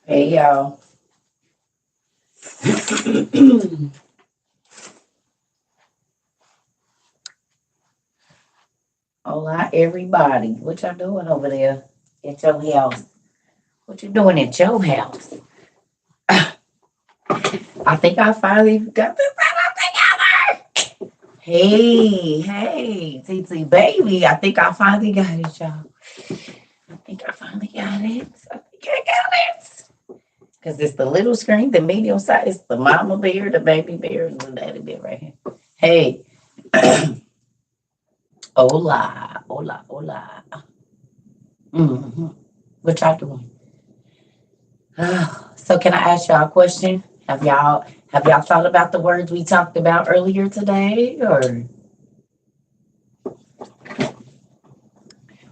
Hey y'all. Hola everybody. What y'all doing over there at your house? What you doing at your house? I think I finally got this together. Hey, TT baby. I think I finally got it, y'all. I think I finally got it. I think I got it. Because it's the little screen, the medium size, the mama bear, the baby bear, and the daddy bear right here. Hey. Hola, hola, hola. hmm What y'all doing? So can I ask y'all a question? Have y'all thought about the words we talked about earlier today? Or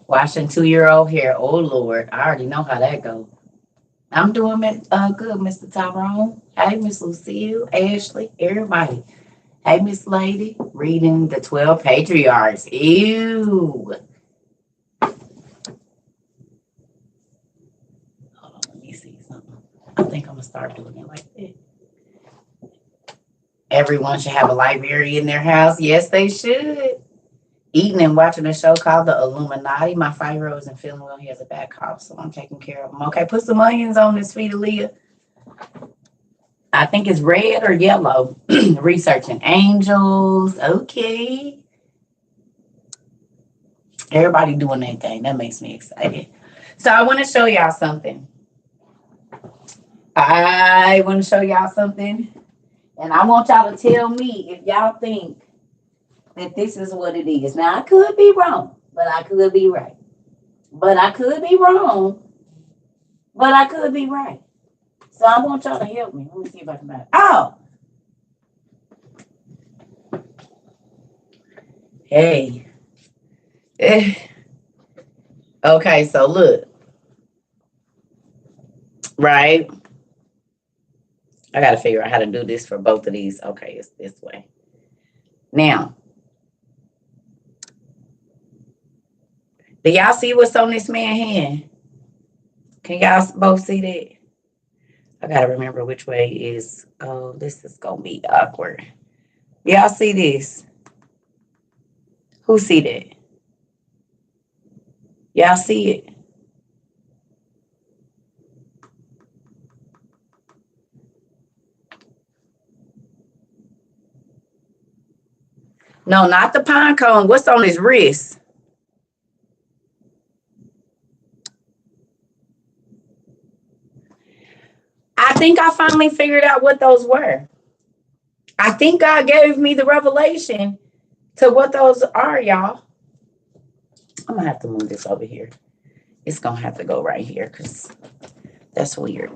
washing 2-year-old hair? Oh Lord, I already know how that goes. I'm doing it good, Mr. Tyrone. Hey, Miss Lucille, Ashley, everybody. Hey, Miss Lady, reading the 12 patriarchs. Ew. Hold on, let me see something. I think I'm gonna start doing it like that. Everyone should have a library in their house. Yes, they should. Eating and watching a show called The Illuminati. My 5-year-old isn't feeling well. He has a bad cough, so I'm taking care of him. Okay, put some onions on this feet, Aaliyah. I think it's red or yellow. Researching angels. Okay. Everybody doing their thing. That makes me excited. So I want to show y'all something. And I want y'all to tell me if y'all think that this is what it is. Now, I could be wrong, but I could be right. But I could be wrong, but I could be right. So I want y'all to help me. Let me see if I can find it. Oh, hey. Okay, so look, right? I got to figure out how to do this for both of these. Okay, it's this way. Now, do y'all see what's on this man's hand? Can y'all both see that? I got to remember which way is. Oh, this is going to be awkward. Y'all see this? Who see that? Y'all see it? No, not the pine cone. What's on his wrist? I think I finally figured out what those were. I think God gave me the revelation to what those are, y'all. I'm gonna have to move this over here. It's gonna have to go right here because that's weird.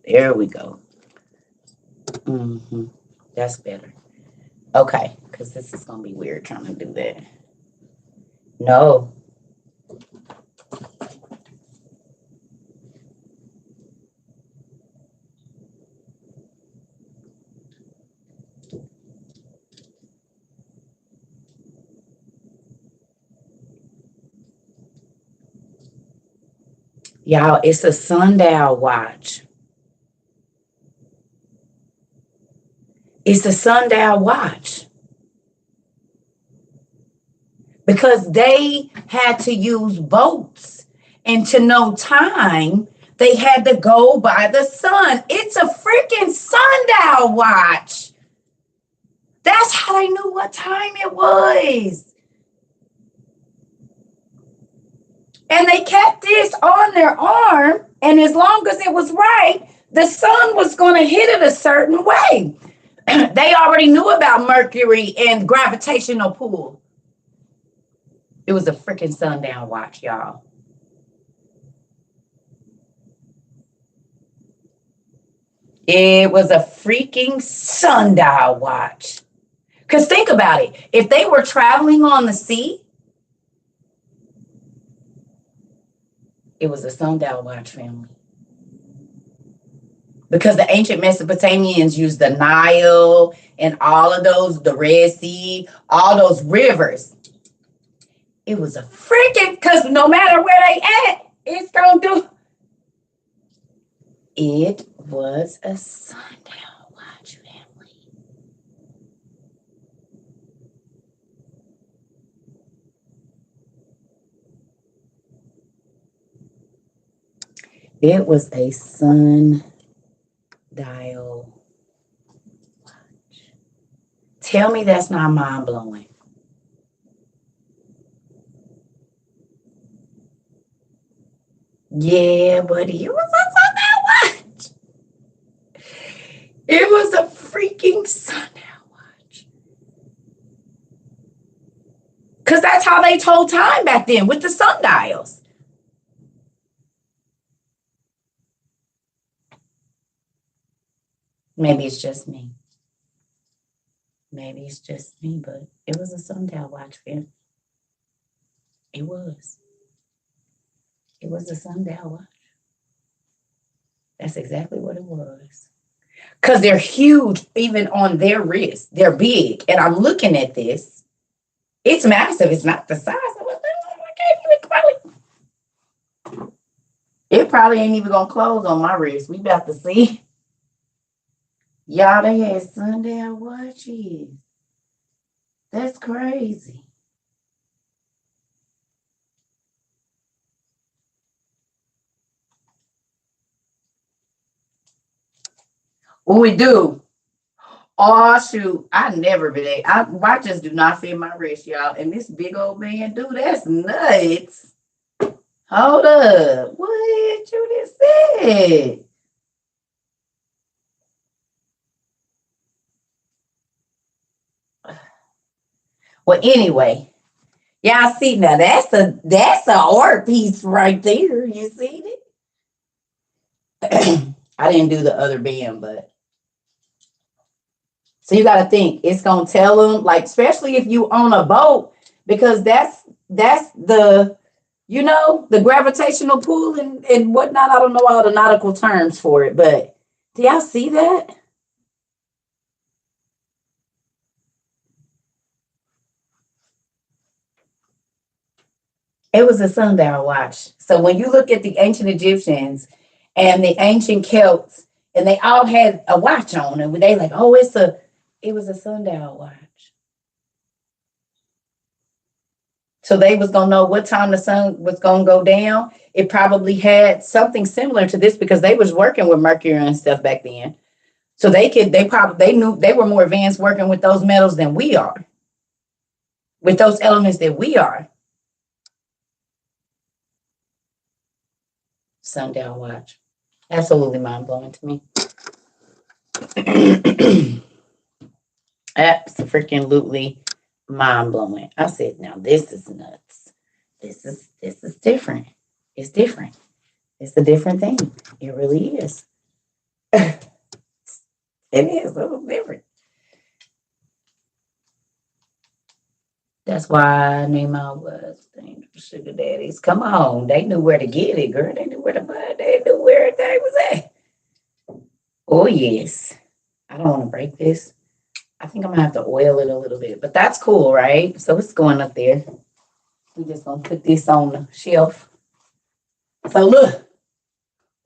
There we go. That's better. Okay, because this is gonna be weird trying to do that. No. Y'all, it's a sundial watch. It's a sundial watch. Because they had to use boats, and to know time, they had to go by the sun. It's a freaking sundial watch. That's how they knew what time it was. And they kept this on their arm, and as long as it was right, the sun was going to hit it a certain way. They already knew about Mercury and gravitational pull. It was a freaking sundown watch, y'all. It was a freaking sundial watch. Because think about it. If they were traveling on the sea, it was a sundial watch, family. Because the ancient Mesopotamians used the Nile and all of those, the Red Sea, all those rivers. It was a freaking, because no matter where they at, it's going to do. It was a sundial watch, family. It was a sundial watch. Tell me that's not mind blowing. Yeah, buddy, it was a sundial watch. It was a freaking sundial watch. Because that's how they told time back then, with the sundials. Maybe it's just me. Maybe it's just me, but it was a sundial watch, fam. It was. It was a sundial watch. That's exactly what it was. Because they're huge, even on their wrist. They're big. And I'm looking at this. It's massive. It's not the size of it. It probably ain't even going to close on my wrist. We about to see. Y'all, they had sundial watches. That's crazy. We do. Oh, shoot. I never been. Watches do not fit my wrist, y'all. And this big old band, dude, that's nuts. Hold up. What you just said? Well, anyway, y'all see now that's a art piece right there. You see it? I didn't do the other band, but so you got to think it's gonna tell them, like, especially if you on a boat, because that's the the gravitational pull and whatnot. I don't know all the nautical terms for it, but do y'all see that? It was a sundial watch. So when you look at the ancient Egyptians and the ancient Celts, and they all had a watch on, and they like, oh, it was a sundial watch. So they was gonna know what time the sun was gonna go down. It probably had something similar to this because they was working with mercury and stuff back then. So they knew they were more advanced working with those metals than we are, with those elements that we are. Sundial watch. Absolutely mind blowing to me. Absolutely mind blowing. I said, now this is nuts. This is different. It's different. It's a different thing. It really is. It is a little different. That's why I named my was Sugar Daddies. Come on. They knew where to get it, girl. They knew where to buy it. They knew where everything was at. Oh, yes. I don't want to break this. I think I'm going to have to oil it a little bit. But that's cool, right? So it's going up there. We're just going to put this on the shelf. So look.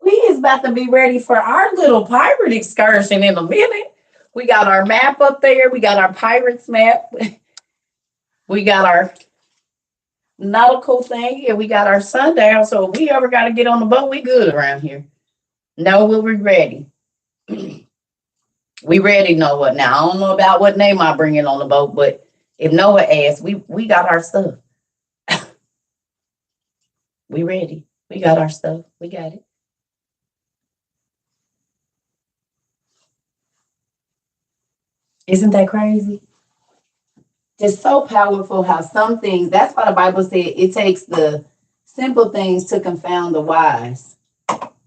We is about to be ready for our little pirate excursion in a minute. We got our map up there. We got our pirates map. We got our nautical thing, and we got our sundial. So if we ever got to get on the boat, we good around here. No, we're ready. We ready, Noah. Now, I don't know about what name I bring in on the boat, but if Noah asks, we got our stuff. We ready. We got our stuff. We got it. Isn't that crazy? It's so powerful how some things, that's why the Bible said it takes the simple things to confound the wise,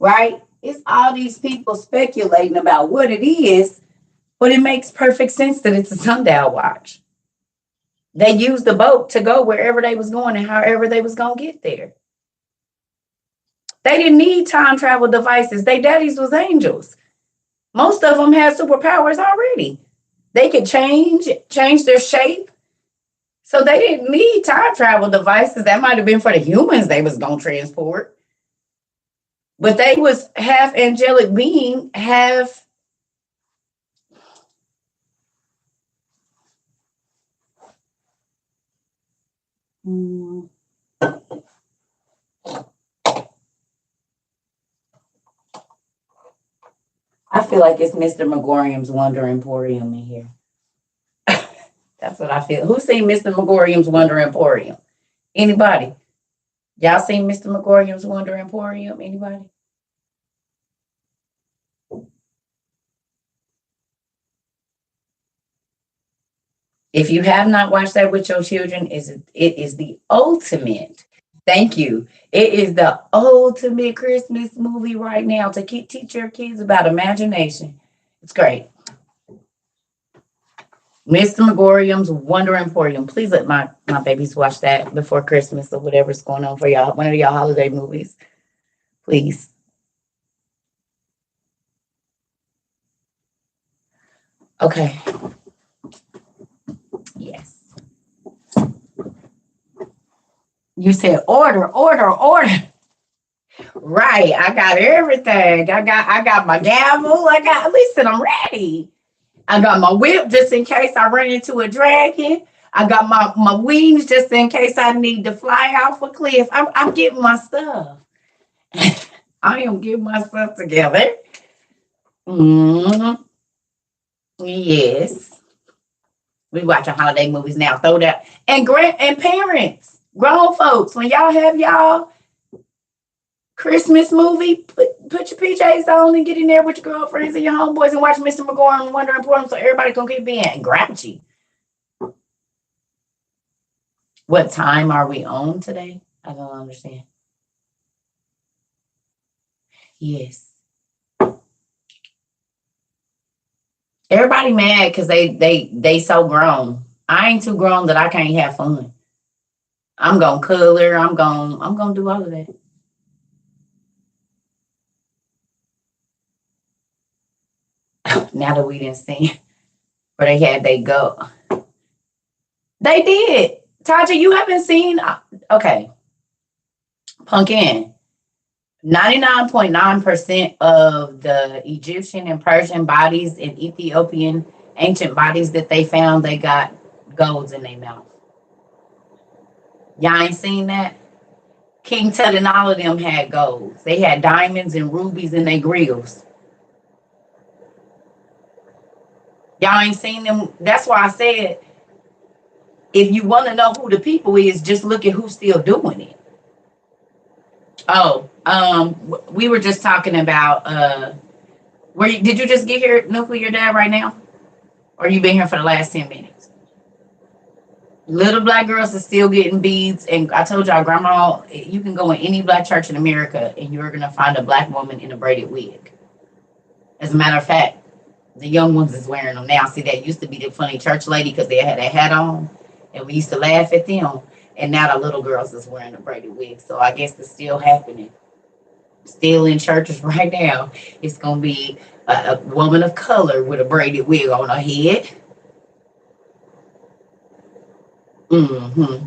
right? It's all these people speculating about what it is, but it makes perfect sense that it's a sundial watch. They used the boat to go wherever they was going and however they was going to get there. They didn't need time travel devices. Their daddies was angels. Most of them had superpowers already. They could change their shape. So they didn't need time travel devices. That might have been for the humans they was going to transport. But they was half angelic being, half mm, I feel like it's Mr. Megorium's Wonder Emporium in here. That's what I feel. Who's seen Mr. Megorium's Wonder Emporium? Anybody? Y'all seen Mr. Megorium's Wonder Emporium? Anybody? If you have not watched that with your children, it is the ultimate. Thank you. It is the ultimate Christmas movie right now to teach your kids about imagination. It's great. Mr. Megorium's Wonder Emporium. Please let my babies watch that before Christmas or whatever's going on for y'all. One of y'all holiday movies. Please. Okay. Yes. You said order, order, order. Right. I got everything. I got my gavel. Listen, I'm ready. I got my whip just in case I run into a dragon. I got my wings just in case I need to fly off a cliff. I'm getting my stuff. I am getting my stuff together. Mm-hmm. Yes. We watching holiday movies now. Throw that. And parents, grown folks, when y'all have y'all Christmas movie, put your PJs on and get in there with your girlfriends and your homeboys and watch Mr. McGowan and Wonder Emporium so everybody can keep being grouchy. What time are we on today? I don't understand. Yes. Everybody mad because they so grown. I ain't too grown that I can't have fun. I'm gonna color. I'm gonna do all of that. Now that we didn't see where they go. They did. Taja, you haven't seen okay. Pumpkin. 99.9% of the Egyptian and Persian bodies and Ethiopian ancient bodies that they found, they got golds in their mouth. Y'all ain't seen that? King Tut and all of them had golds. They had diamonds and rubies in their grills. Y'all ain't seen them. That's why I said, if you want to know who the people is, just look at who's still doing it. Oh, we were just talking about did you just get here with your dad right now? Or you been here for the last 10 minutes? Little black girls are still getting beads, and I told y'all, grandma, you can go in any black church in America and you're gonna find a black woman in a braided wig. As a matter of fact, the young ones is wearing them now. See, that used to be the funny church lady because they had a hat on, and we used to laugh at them. And now the little girls is wearing a braided wig. So I guess it's still happening. Still in churches right now. It's going to be a woman of color with a braided wig on her head. Mm-hmm.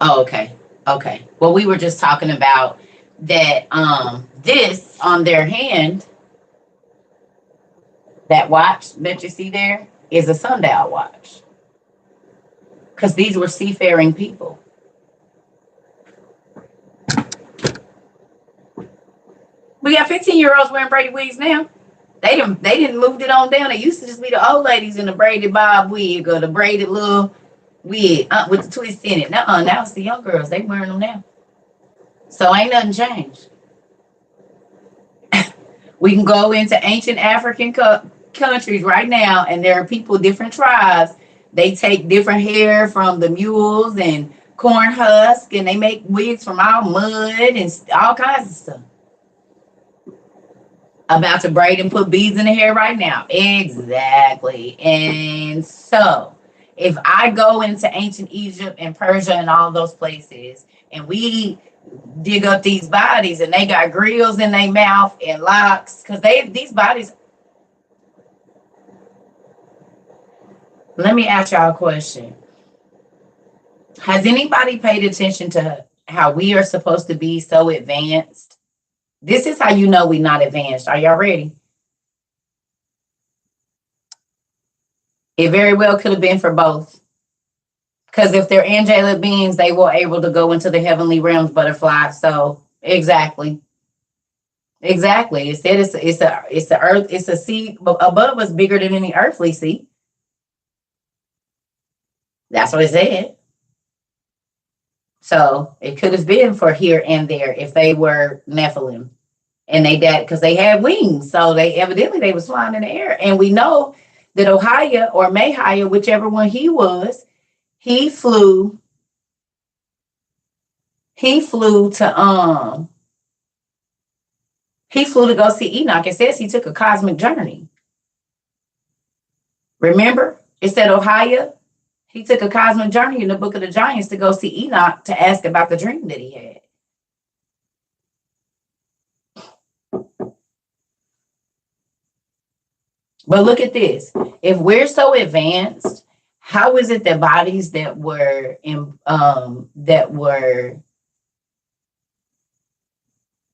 Oh, okay. Okay. Well, we were just talking about that this on their hand, that watch that you see there is a sundial watch. Because these were seafaring people. We got 15-year-olds wearing braided wigs now. They didn't move it on down. It used to just be the old ladies in the braided bob wig or the braided little wig with the twist in it. Now it's the young girls. They wearing them now. So ain't nothing changed. We can go into ancient African countries right now, and there are people, different tribes. They take different hair from the mules and corn husk, and they make wigs from all mud and all kinds of stuff. About to braid and put beads in the hair right now. Exactly. And so, if I go into ancient Egypt and Persia and all those places, and we dig up these bodies, and they got grills in their mouth and locks, because these bodies. Let me ask y'all a question. Has anybody paid attention to how we are supposed to be so advanced This is how you know we're not advanced. Are y'all ready? It very well could have been for both. Because if they're angelic beings, they were able to go into the heavenly realms, butterfly. So exactly. Exactly. It said it's a earth, it's a sea above us bigger than any earthly sea. That's what it said. So it could have been for here and there if they were Nephilim. And they died because they had wings. So they evidently they was flying in the air. And we know that Ohio or Mahia, whichever one he was, he flew he flew to he flew to go see Enoch. It says he took a cosmic journey. Remember? It said Ohio. He took a cosmic journey in the book of the Giants to go see Enoch to ask about the dream that he had. But look at this. If we're so advanced, how is it that bodies that were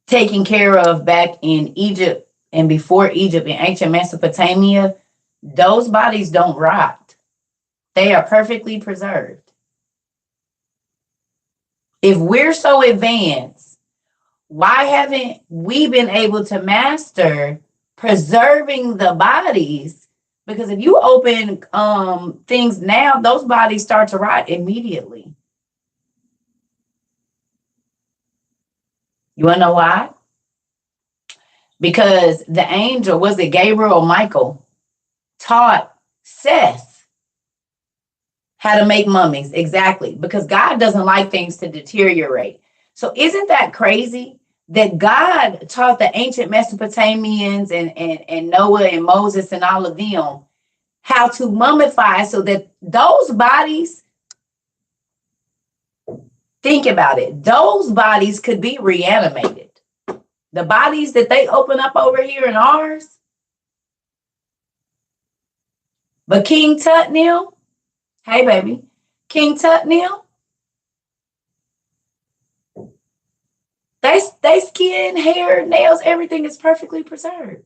taken care of back in Egypt and before Egypt in ancient Mesopotamia, those bodies don't rot. They are perfectly preserved. If we're so advanced, why haven't we been able to master preserving the bodies? Because if you open things now, those bodies start to rot immediately. You want to know why? Because the angel, was it Gabriel or Michael, taught Seth how to make mummies. Exactly. Because God doesn't like things to deteriorate. So isn't that crazy that God taught the ancient Mesopotamians and Noah and Moses and all of them how to mummify so that those bodies, think about it, those bodies could be reanimated. The bodies that they open up over here in ours. But King Tutnil, hey baby, King Tutnil, they skin, hair, nails, everything is perfectly preserved.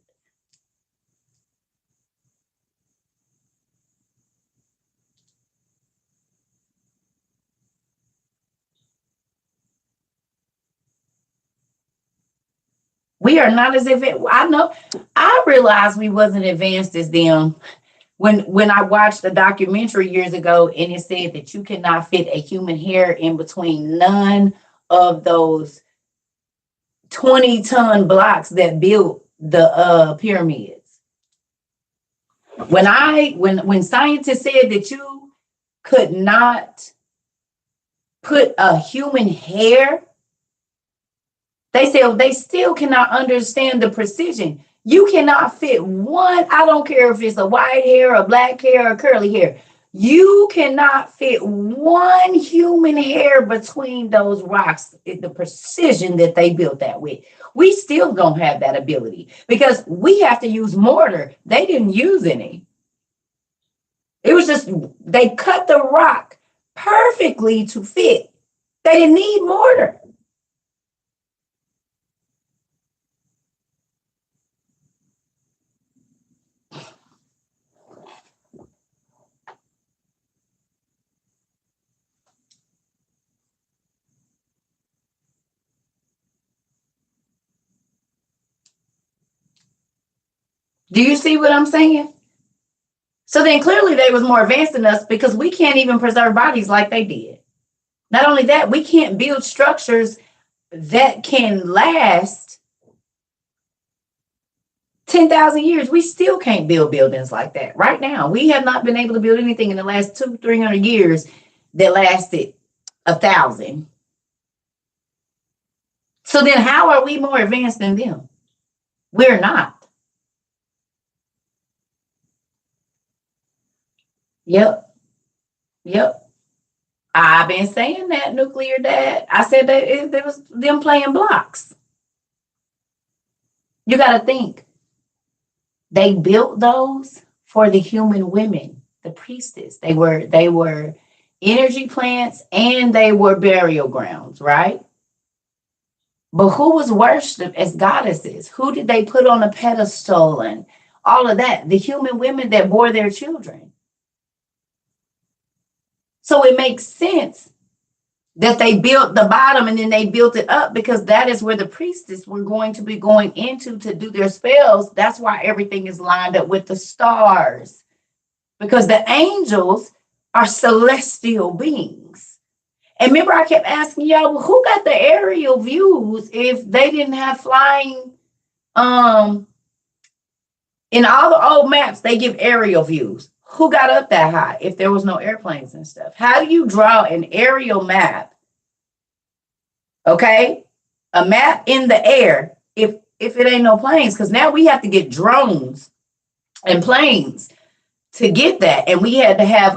We are not as advanced. I realized we wasn't advanced as them when I watched the documentary years ago, and it said that you cannot fit a human hair in between none of those 20-ton blocks that built the pyramids. When scientists said that you could not put a human hair, they said they still cannot understand the precision. You cannot fit one, I don't care if it's a white hair, a black hair, or curly hair. You cannot fit one human hair between those rocks, the precision that they built that with. We still don't have that ability because we have to use mortar. They didn't use any. It was just, they cut the rock perfectly to fit. They didn't need mortar. Do you see what I'm saying? So then clearly they was more advanced than us because we can't even preserve bodies like they did. Not only that, we can't build structures that can last 10,000 years. We still can't build buildings like that right now. We have not been able to build anything in the last 200-300 years that lasted 1,000. So then how are we more advanced than them? We're not. Yep. I've been saying that, nuclear dad. I said that it was them playing blocks. You got to think. They built those for the human women, the priestess. They were energy plants and they were burial grounds, right? But who was worshipped as goddesses? Who did they put on a pedestal and all of that? The human women that bore their children. So it makes sense that they built the bottom and then they built it up, because that is where the priestess were going to be going into to do their spells. That's why everything is lined up with the stars, because the angels are celestial beings. And remember, I kept asking y'all, well, who got the aerial views if they didn't have flying? In all the old maps, they give aerial views. Who got up that high if there was no airplanes and stuff? How do you draw an aerial map? Okay, a map in the air if it ain't no planes, because now we have to get drones and planes to get that, and we had to have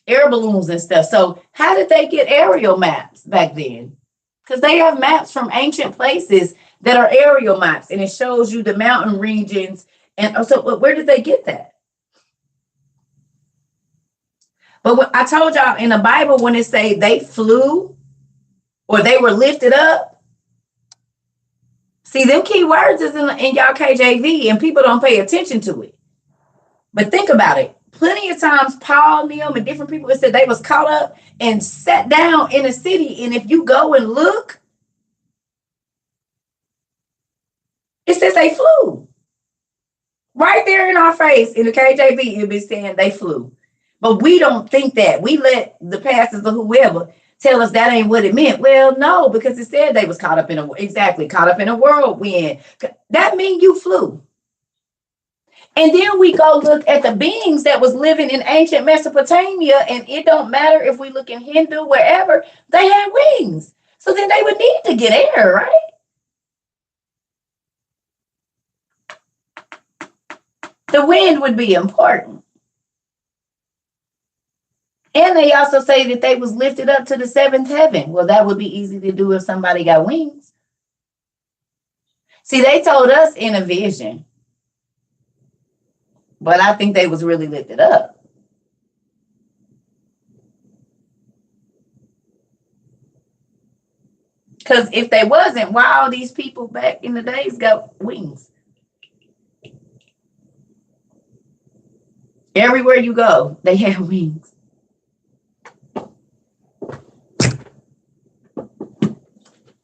air balloons and stuff. So how did they get aerial maps back then? Because they have maps from ancient places that are aerial maps, and it shows you the mountain regions. And so where did they get that? But what I told y'all in the Bible, when it say they flew or they were lifted up, see, them key words is in y'all KJV, and people don't pay attention to it. But think about it. Plenty of times, Paul, Neil, and different people said they was caught up and sat down in a city. And if you go and look, it says they flew. Right there in our face in the KJV, it'll be saying they flew. But we don't think that. We let the pastors or whoever tell us that ain't what it meant. Well, no, because it said they was caught up in a whirlwind. That means you flew. And then we go look at the beings that was living in ancient Mesopotamia, and it don't matter if we look in Hindu, wherever, they had wings. So then they would need to get air, right? The wind would be important. And they also say that they was lifted up to the seventh heaven. Well, that would be easy to do if somebody got wings. See, they told us in a vision, but I think they was really lifted up. Because if they wasn't, why all these people back in the days got wings? Everywhere you go, they have wings.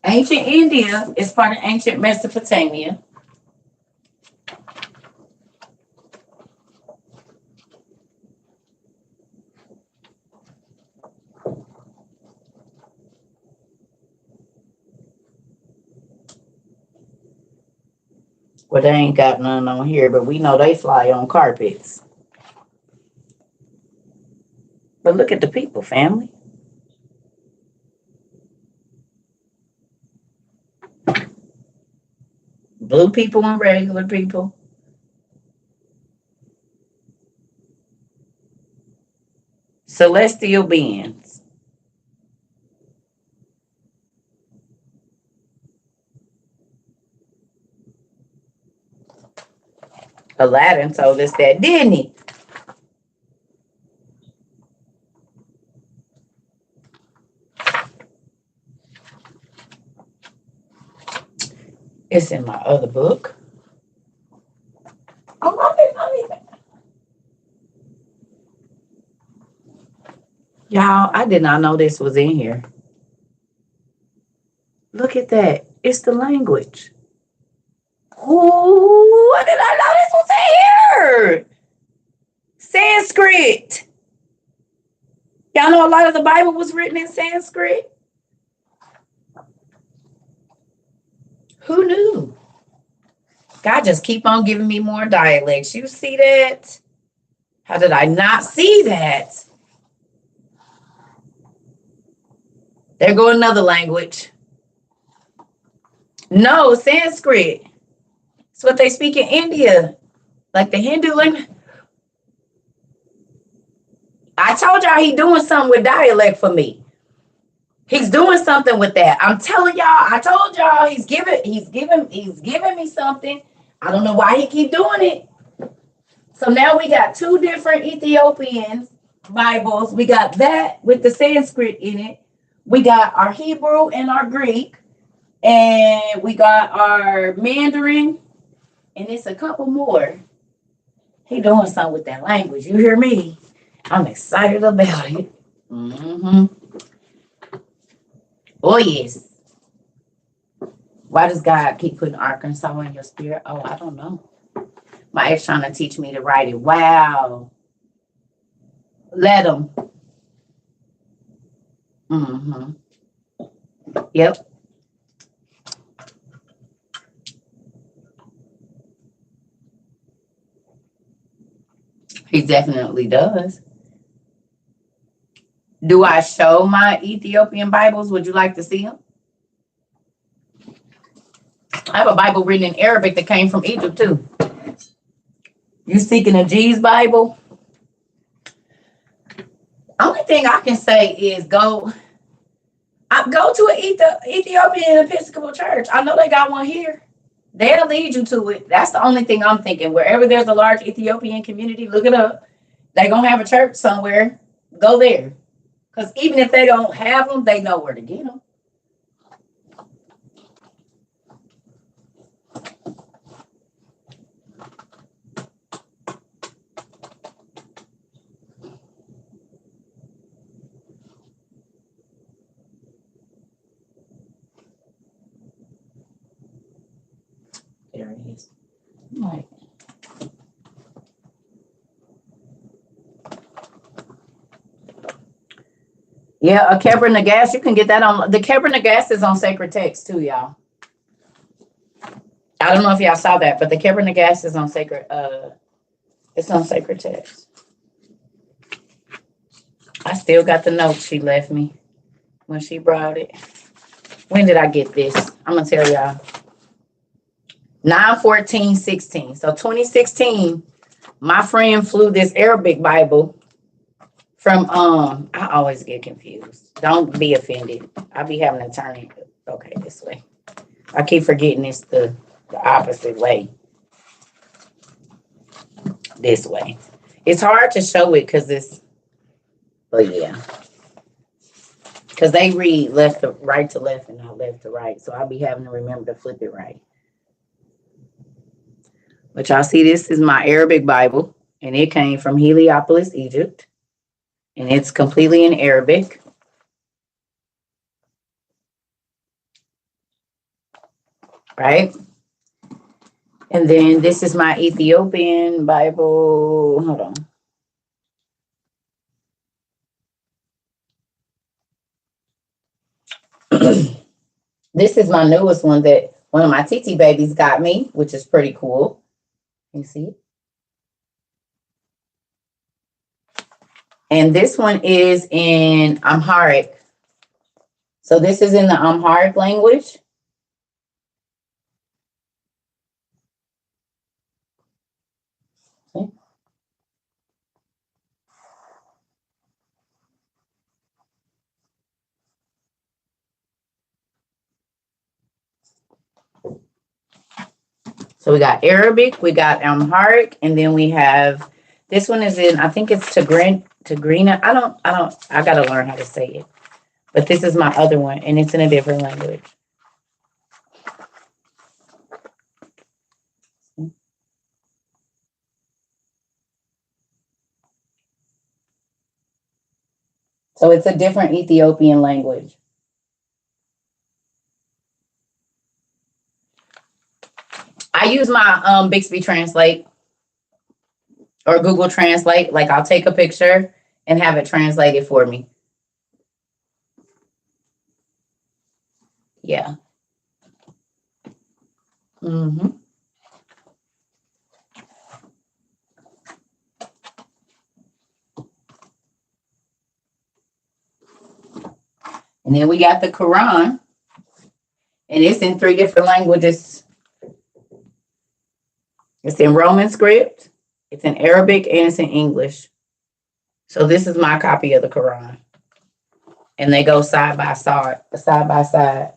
Ancient India is part of ancient Mesopotamia. Well, they ain't got none on here, but we know they fly on carpets. But look at the people, family. Blue people and regular people. Celestial beings. Aladdin told us that, didn't he? It's in my other book. Y'all, I did not know this was in here. Look at that. It's the language. Ooh, I did not know this was in here. Sanskrit. Y'all know a lot of the Bible was written in Sanskrit? Who knew? God just keep on giving me more dialects. You see that? How did I not see that? There go another language. No, Sanskrit. It's what they speak in India. Like the Hindu language. I told y'all he doing something with dialect for me. He's doing something with that. I'm telling y'all, I told y'all he's giving me something. I don't know why he keep doing it. So now we got two different Ethiopian Bibles. We got that with the Sanskrit in it. We got our Hebrew and our Greek. And we got our Mandarin, and it's a couple more. He doing something with that language. You hear me? I'm excited about it. Mm-hmm. Oh, yes. Why does God keep putting Arkansas in your spirit? Oh, I don't know. My ex trying to teach me to write it. Wow. Let him. Mm-hmm. Yep. He definitely does. Do I show my Ethiopian Bibles? Would you like to see them? I have a Bible written in Arabic that came from Egypt too. You seeking a G's Bible? Only thing I can say is go to an Ethiopian Episcopal Church. I know they got one here. They'll lead you to it. That's the only thing I'm thinking. Wherever there's a large Ethiopian community, look it up. They're going to have a church somewhere. Go there. Because even if they don't have them, they know where to get them. There it is. Right. Yeah, a Kebra Nagash, you can get that on. The Kebra Nagash is on Sacred Text too, y'all. I don't know if y'all saw that, but the Kebra Nagash is on Sacred. It's on Sacred Text. I still got the note she left me when she brought it. When did I get this? I'm gonna tell y'all. 9/14/16. So 2016, my friend flew this Arabic Bible from I always get confused. Don't be offended. I be having to turn it okay this way. I keep forgetting it's the opposite way. This way. It's hard to show it because it's but yeah. Because they read left to right to left and not left to right. So I'll be having to remember to flip it right. But y'all see, this is my Arabic Bible, and it came from Heliopolis, Egypt, and it's completely in Arabic. Right? And then this is my Ethiopian Bible. Hold on. This is my newest one that one of my TT babies got me, which is pretty cool. You see it? And this one is in Amharic. So this is in the Amharic language. Okay. So we got Arabic, we got Amharic, and then we have this one is in, I think it's Tigrina. I gotta learn how to say it. But this is my other one, and it's in a different language. So it's a different Ethiopian language. I use my Bixby Translate or Google Translate. Like I'll take a picture and have it translated for me. Yeah. Mm-hmm. And then we got the Quran, and it's in 3 different languages. It's in Roman script, it's in Arabic, and it's in English. So this is my copy of the Quran. And they go side by side, side by side.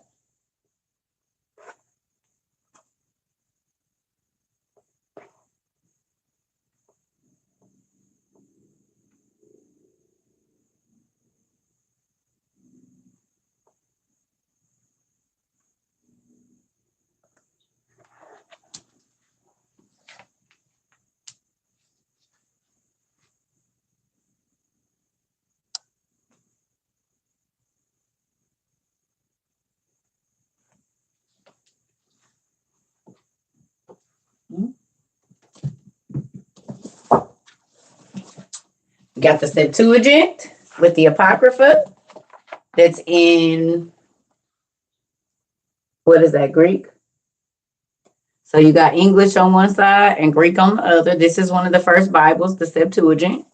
got the Septuagint with the Apocrypha that's in, what is that, Greek? So you got English on one side and Greek on the other. This is one of the first Bibles, the Septuagint,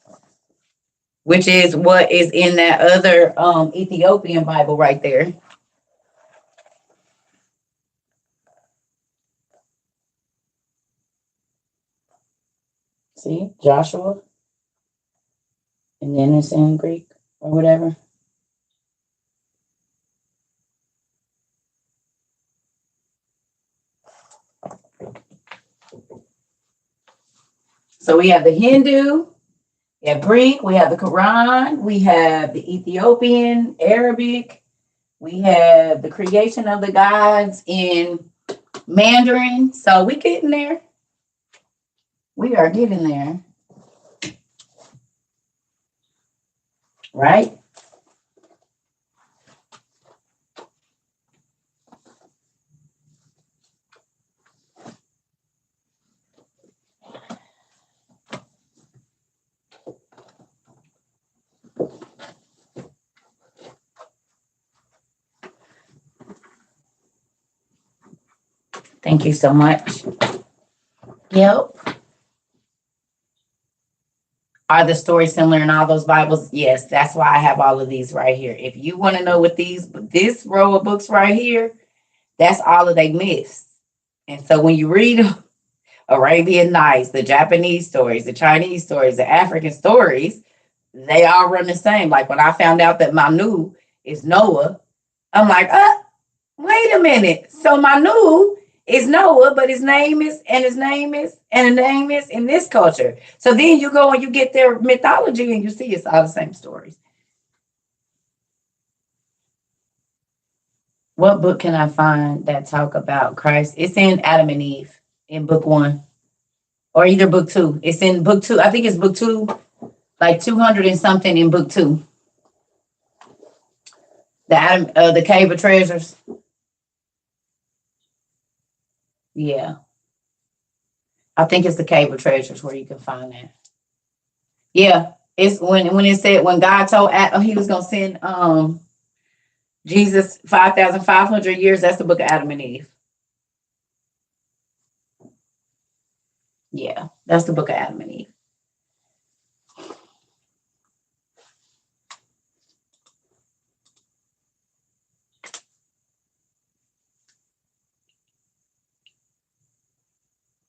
which is what is in that other Ethiopian Bible right there. See, Joshua, and then it's in Greek or whatever. So we have the Hindu, we have Greek, we have the Quran, we have the Ethiopian, Arabic, we have the creation of the gods in Mandarin. So we getting there. We are getting there. Right? Thank you so much. Yep. Are the stories similar in all those Bibles? Yes, that's why I have all of these right here. If you want to know what this row of books right here, that's all of they myths. And so when you read Arabian Nights, the Japanese stories, the Chinese stories, the African stories, they all run the same. Like when I found out that Manu is Noah, I'm like, wait a minute. So Manu is Noah, but his name is in this culture. So then you go and you get their mythology and you see it's all the same stories. What book can I find that talk about Christ? It's in Adam and Eve in book 1. Or either book 2. It's in book 2. I think it's book 2, like 200 and something in book 2. The Cave of Treasures. Yeah. I think it's the Cave of Treasures where you can find that. Yeah. It's when it said when God told Adam he was gonna send Jesus 5,500 years, that's the book of Adam and Eve. Yeah, that's the book of Adam and Eve.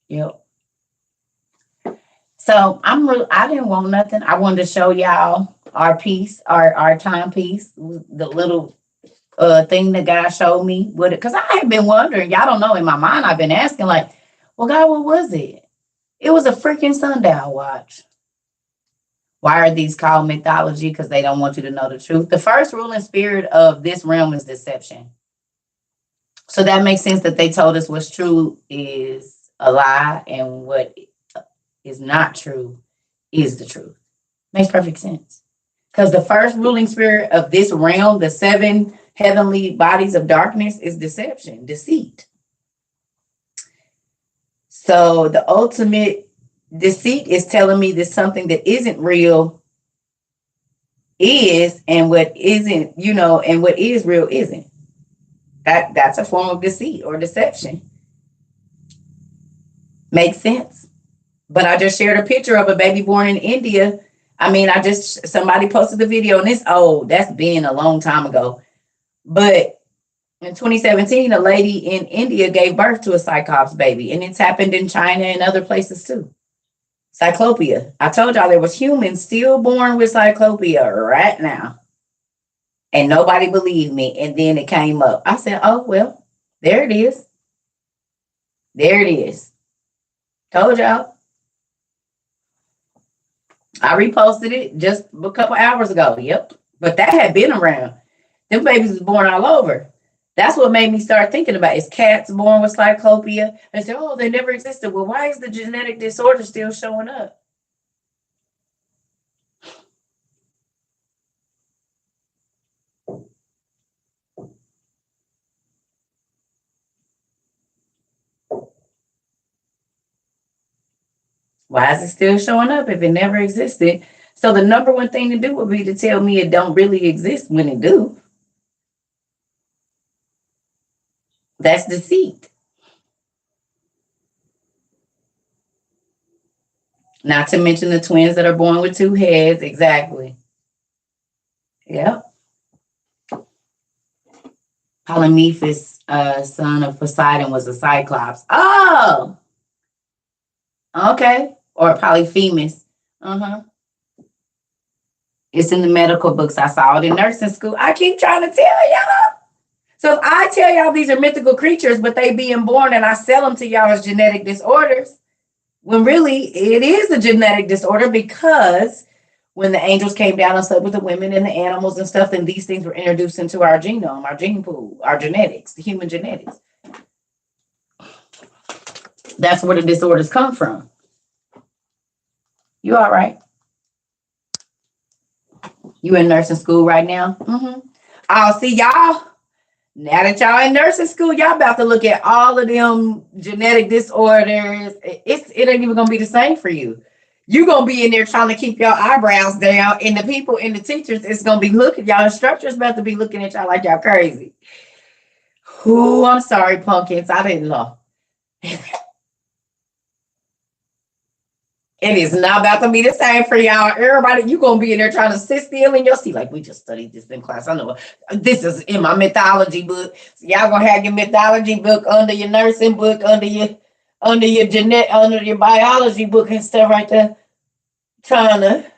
Yep. So I didn't want nothing. I wanted to show y'all our piece, our timepiece, the little thing that God showed me with it. Because I had been wondering, y'all don't know, in my mind, I've been asking, like, well, God, what was it? It was a freaking sundial watch. Why are these called mythology? Because they don't want you to know the truth. The first ruling spirit of this realm is deception. So that makes sense that they told us what's true is a lie and what is not true is the truth. Makes perfect sense. Because the first ruling spirit of this realm, the 7 heavenly bodies of darkness, is deception, deceit. So the ultimate deceit is telling me that something that isn't real is, and what isn't, and what is real isn't. That's a form of deceit or deception. Makes sense. But I just shared a picture of a baby born in India. Somebody posted the video, and it's old. That's been a long time ago. But in 2017, a lady in India gave birth to a Cyclops baby, and it's happened in China and other places too. Cyclopia. I told y'all there was humans still born with Cyclopia right now. And nobody believed me. And then it came up. I said, oh, well, there it is. There it is. Told y'all. I reposted it just a couple hours ago. Yep. But that had been around. Them babies was born all over. That's what made me start thinking about, is cats born with Cyclopia? I said, oh, they never existed. Well, why is the genetic disorder still showing up? Why is it still showing up if it never existed? So the number one thing to do would be to tell me it don't really exist when it do. That's deceit. Not to mention the twins that are born with two heads. Exactly. Yeah. Polyphemus, son of Poseidon, was a cyclops. Oh, okay. Or Polyphemus. Uh-huh. It's in the medical books. I saw it in nursing school. I keep trying to tell y'all. So if I tell y'all these are mythical creatures, but they being born and I sell them to y'all as genetic disorders, when really it is a genetic disorder, because when the angels came down and slept with the women and the animals and stuff, then these things were introduced into our genome, our gene pool, our genetics, the human genetics. That's where the disorders come from. You all right? You in nursing school right now? Mm-hmm. I'll see y'all. Now that y'all in nursing school, y'all about to look at all of them genetic disorders. It ain't even gonna be the same for you. You're gonna be in there trying to keep your eyebrows down, and the people and the teachers is gonna be looking, y'all instructors about to be looking at y'all like y'all crazy. Ooh, I'm sorry, pumpkins. I didn't know. It is not about to be the same for y'all. Everybody, you gonna be in there trying to sit still in your seat. Like, we just studied this in class. I know this is in my mythology book. So y'all gonna have your mythology book under your nursing book, under your biology book and stuff right there. Trying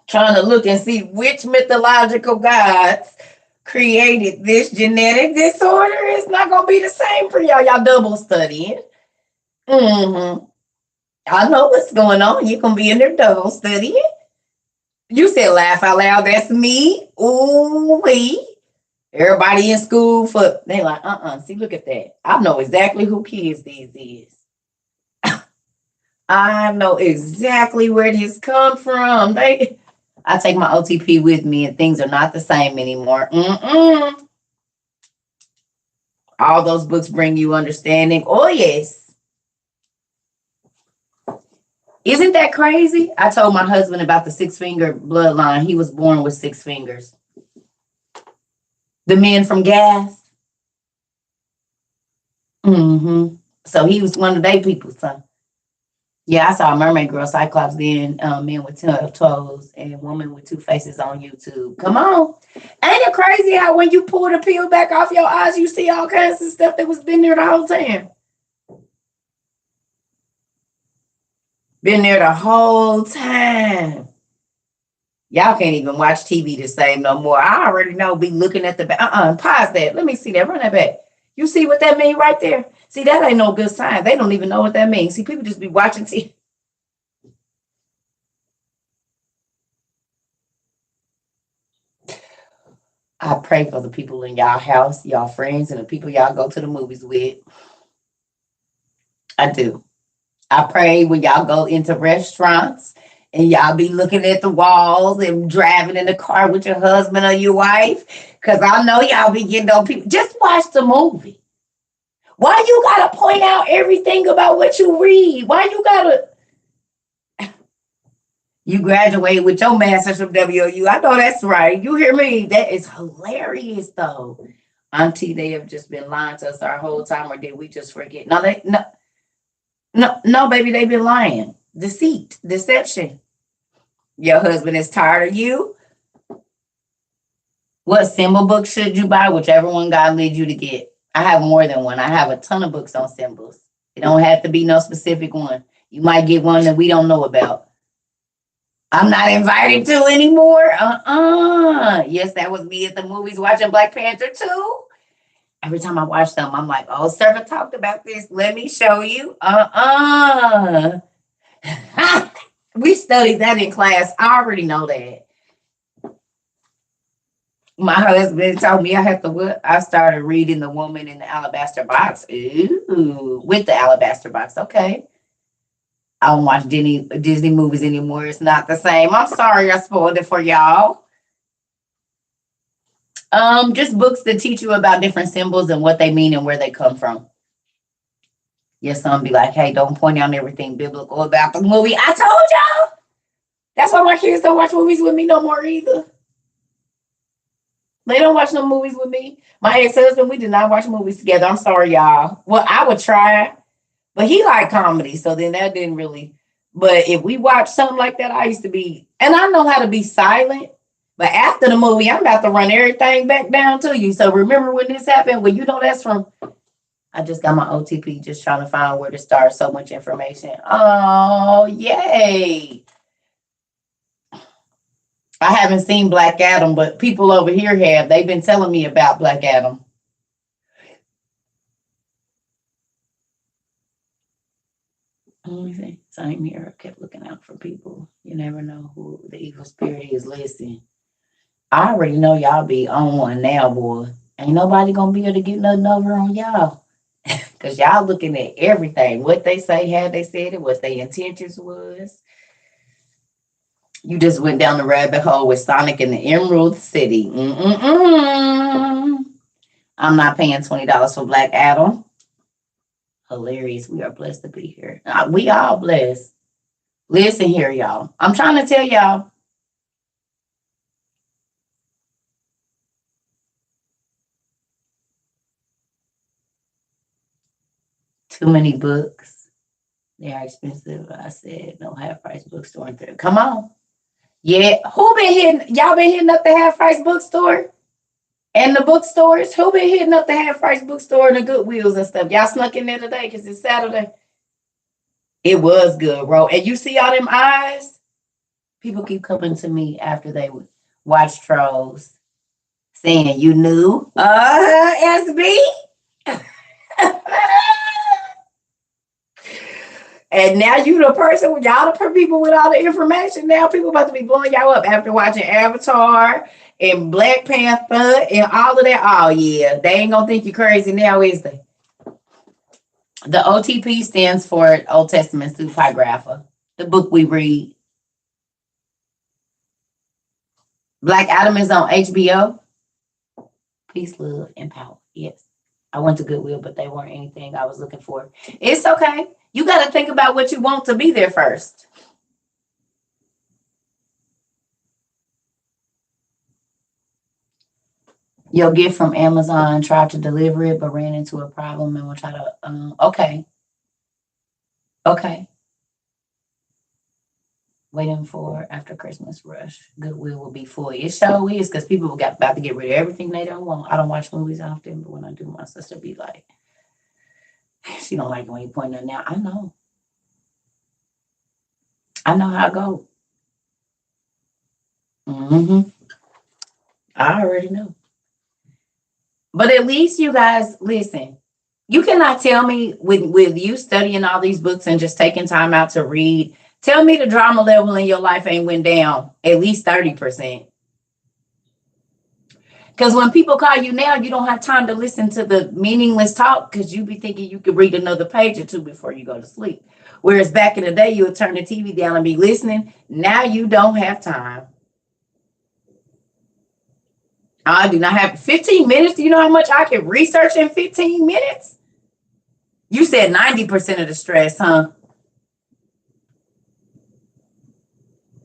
to look and see which mythological gods created this genetic disorder. It's not gonna be the same for y'all. Y'all double studying. Mm-hmm. I know what's going on. You're going to be in there double studying. You said laugh out loud. That's me. Ooh, wee. Everybody in school they like, see, look at that. I know exactly who kids these is. I know exactly where this come from. I take my OTP with me and things are not the same anymore. All those books bring you understanding. Oh, yes. Isn't that crazy? I told my husband about the 6-finger bloodline. He was born with 6 fingers. The men from Gas. Mm-hmm. So he was one of their people, son. Yeah, I saw a mermaid girl, Cyclops, then men with 12 toes and woman with 2 faces on YouTube. Come on. Ain't it crazy how when you pull the peel back off your eyes, you see all kinds of stuff that was been there the whole time? Been there the whole time. Y'all can't even watch TV the same no more. I already know. Be looking at the back. Pause that. Let me see that. Run that back. You see what that mean right there? See, that ain't no good sign. They don't even know what that means. See, people just be watching TV. I pray for the people in y'all house, y'all friends, and the people y'all go to the movies with. I do. I pray when y'all go into restaurants and y'all be looking at the walls and driving in the car with your husband or your wife. Because I know y'all be getting on people. Just watch the movie. Why you got to point out everything about what you read? Why you got to... You graduate with your master's from WOU. I know that's right. You hear me? That is hilarious, though. Auntie, they have just been lying to us our whole time, or did we just forget? No, baby, they've been lying. Deceit, deception. Your husband is tired of you. What symbol book should you buy? Whichever one God leads you to get. I have more than one. I have a ton of books on symbols. It don't have to be no specific one. You might get one that we don't know about. I'm not invited to anymore. Yes, that was me at the movies watching Black Panther 2. Every time I watch them, I'm like, oh, Servant talked about this. Let me show you. We studied that in class. I already know that. My husband told me I have to what? I started reading The Woman in the Alabaster Box. Ooh, with the Alabaster Box. Okay. I don't watch Disney movies anymore. It's not the same. I'm sorry I spoiled it for y'all. Just books that teach you about different symbols and what they mean and where they come from. Yes, some be like, hey, don't point out everything biblical about the movie. I told y'all. That's why my kids don't watch movies with me no more either. They don't watch no movies with me. My ex-husband, we did not watch movies together. I'm sorry, y'all. Well, I would try, but he liked comedy, so then that didn't really. But if we watch something like that, I used to be, and I know how to be silent. But after the movie, I'm about to run everything back down to you. So remember when this happened? Well, you know that's from. I just got my OTP, just trying to find where to start. So much information. Oh, yay! I haven't seen Black Adam, but people over here have. They've been telling me about Black Adam. Same here. I kept looking out for people. You never know who the evil spirit is. Listen, I already know y'all be on one now, boy. Ain't nobody gonna be able to get nothing over on y'all. Because y'all looking at everything. What they say, how they said it, what their intentions was. You just went down the rabbit hole with Sonic in the Emerald City. I'm not paying $20 for Black Adam. Hilarious. We are blessed to be here. We all blessed. Listen here, y'all. I'm trying to tell y'all. Too many books. They are expensive. I said no half price bookstore. Come on. Yeah. Who been hitting? Y'all been hitting up the half price bookstore? And the bookstores? Who been hitting up the half price bookstore and the Goodwills and stuff? Y'all snuck in there today because it's Saturday. It was good, bro. And you see all them eyes? People keep coming to me after they watch Trolls saying, you knew? SB? And now you the person with y'all the people with all the information. Now people about to be blowing y'all up after watching Avatar and Black Panther and all of that. Oh yeah, they ain't gonna think you crazy now, is they? The OTP stands for Old Testament Supergrapha, the book we read. Black Adam is on HBO. Peace, love, and power. Yes. I went to Goodwill, but they weren't anything I was looking for. It's okay. You got to think about what you want to be there first. Your gift from Amazon, tried to deliver it, but ran into a problem and will try to, okay. Okay. Waiting for after Christmas rush. Goodwill will be full. It sure is because people got about to get rid of everything they don't want. I don't watch movies often, but when I do, my sister be like, she don't like it when you point her now. I know. I know how it go. I already know. But at least you guys listen. You cannot tell me with you studying all these books and just taking time out to read. Tell me the drama level in your life ain't went down at least 30%. Because when people call you now, you don't have time to listen to the meaningless talk because you be thinking you could read another page or two before you go to sleep. Whereas back in the day, you would turn the TV down and be listening. Now you don't have time. I do not have 15 minutes. Do you know how much I can research in 15 minutes? You said 90% of the stress, huh?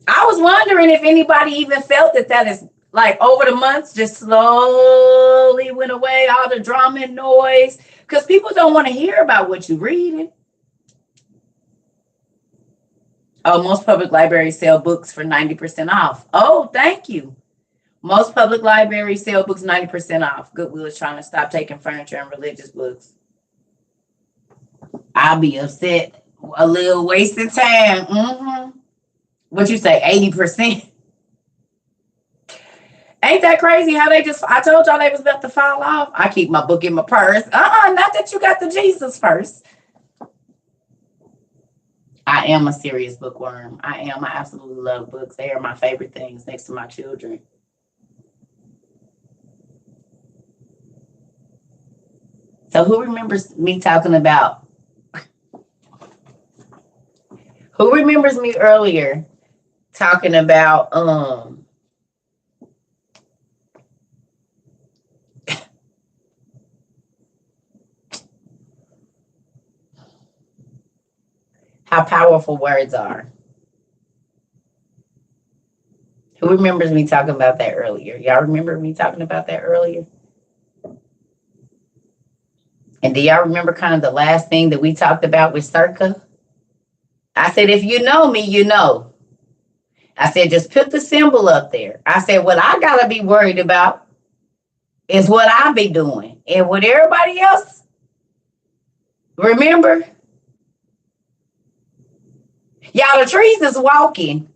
I was wondering if anybody even felt that is like over the months just slowly went away, all the drama and noise, because people don't want to hear about what you're reading. Oh, most public libraries sell books for 90% off. Oh, thank you. Most public libraries sell books 90% off. Goodwill is trying to stop taking furniture and religious books. I'll be upset. A little wasted time. What you say, 80%? Ain't that crazy how I told y'all they was about to fall off. I keep my book in my purse. Not that you got the Jesus first. I am a serious bookworm. I absolutely love books. They are my favorite things next to my children. So who remembers me talking about? Who remembers me earlier talking about how powerful words are? Who remembers me talking about that earlier? Y'all remember me talking about that earlier? And do y'all remember kind of the last thing that we talked about with Circa? I said, if you know me, you know. I said, just put the symbol up there. I said, what I got to be worried about is what I be doing. And what everybody else, remember? Y'all, the trees is walking.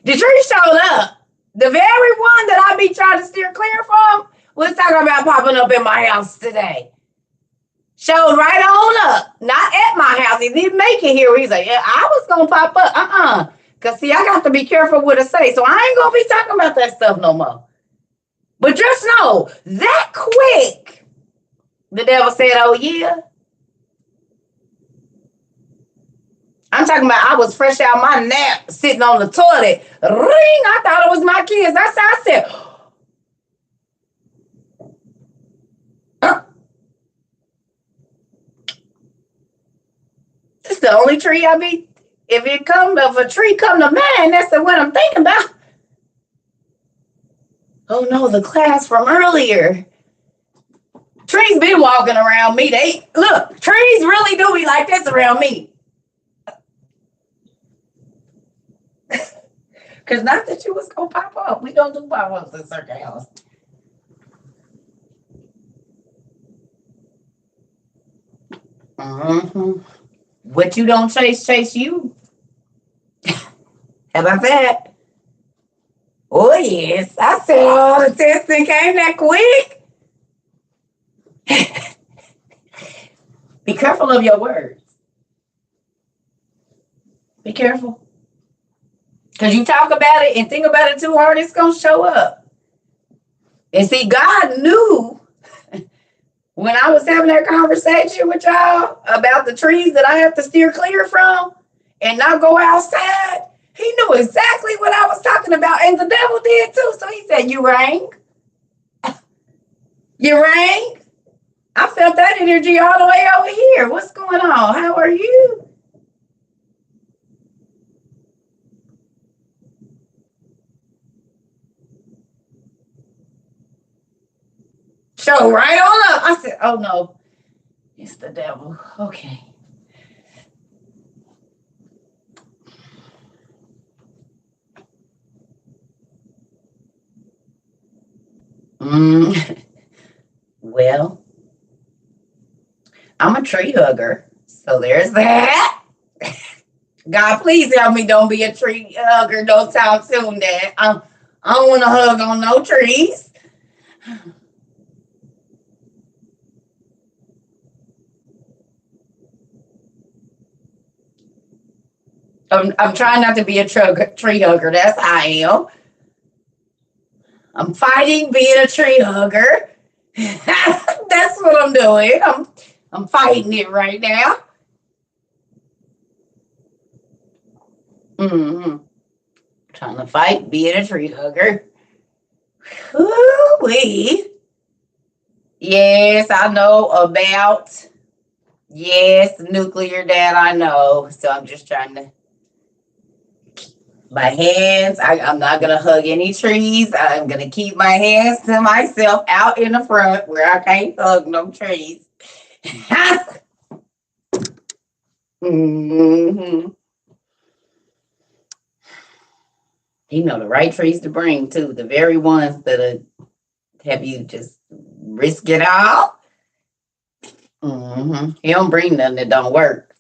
The tree showed up. The very one that I be trying to steer clear from was talking about popping up in my house today. Showed right on up. Not at my house. He didn't make it here. He's like, yeah, I was going to pop up. Because, see, I got to be careful what I say. So I ain't going to be talking about that stuff no more. But just know, that quick, the devil said, oh, yeah. I'm talking about I was fresh out my nap, sitting on the toilet. Ring! I thought it was my kids. That's how I said, this is the only tree I be. If a tree come to mind, that's the one I'm thinking about. Oh no, the class from earlier. Trees been walking around me. Look, trees really do be like this around me. Because not that you was gonna pop up. We don't do pop-ups in Circa House. Mm-hmm. What you don't chase you. How about that? Oh yes. I said, oh, the testing came that quick. Be careful of your words. Be careful. Because you talk about it and think about it too hard, it's going to show up. And see, God knew when I was having that conversation with y'all about the trees that I have to steer clear from and not go outside. He knew exactly what I was talking about. And the devil did too. So he said, you rang. You rang. I felt that energy all the way over here. What's going on? How are you? Show right on up. I said, oh no, it's the devil. Okay. Well, I'm a tree hugger. So there's that. God, please help me don't be a tree hugger no time soon, Dad. I don't want to hug on no trees. I'm trying not to be a tree hugger. That's how I am. I'm fighting being a tree hugger. That's what I'm doing. I'm fighting it right now. Mm-hmm. Trying to fight being a tree hugger. Ooh-wee. Yes, I know about. Yes, nuclear dad, I know. So I'm just trying to. My hands, I'm not going to hug any trees. I'm going to keep my hands to myself out in the front where I can't hug no trees. Mm-hmm. You know the right trees to bring too. The very ones that have you just risk it all. Mm-hmm. He don't bring nothing that don't work.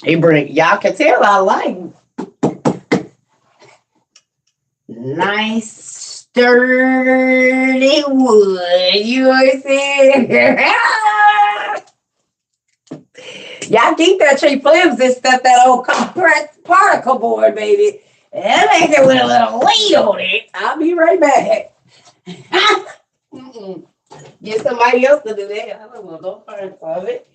He bring, y'all can tell I like nice sturdy wood. You know what I'm saying? Y'all keep that tree flimsy stuff, that old compressed particle board, baby. And make it with a little weight on it. I'll be right back. Get somebody else to do that. I don't want no part of it.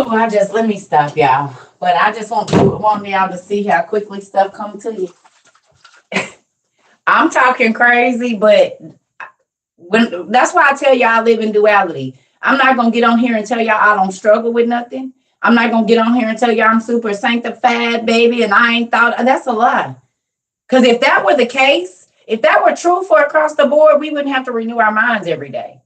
let me stop y'all. But I just want y'all to see how quickly stuff comes to you. I'm talking crazy, but that's why I tell y'all I live in duality. I'm not gonna get on here and tell y'all I don't struggle with nothing. I'm not gonna get on here and tell y'all I'm super sanctified, baby, and I ain't thought. That's a lie. Because if that were the case, if that were true for across the board, we wouldn't have to renew our minds every day.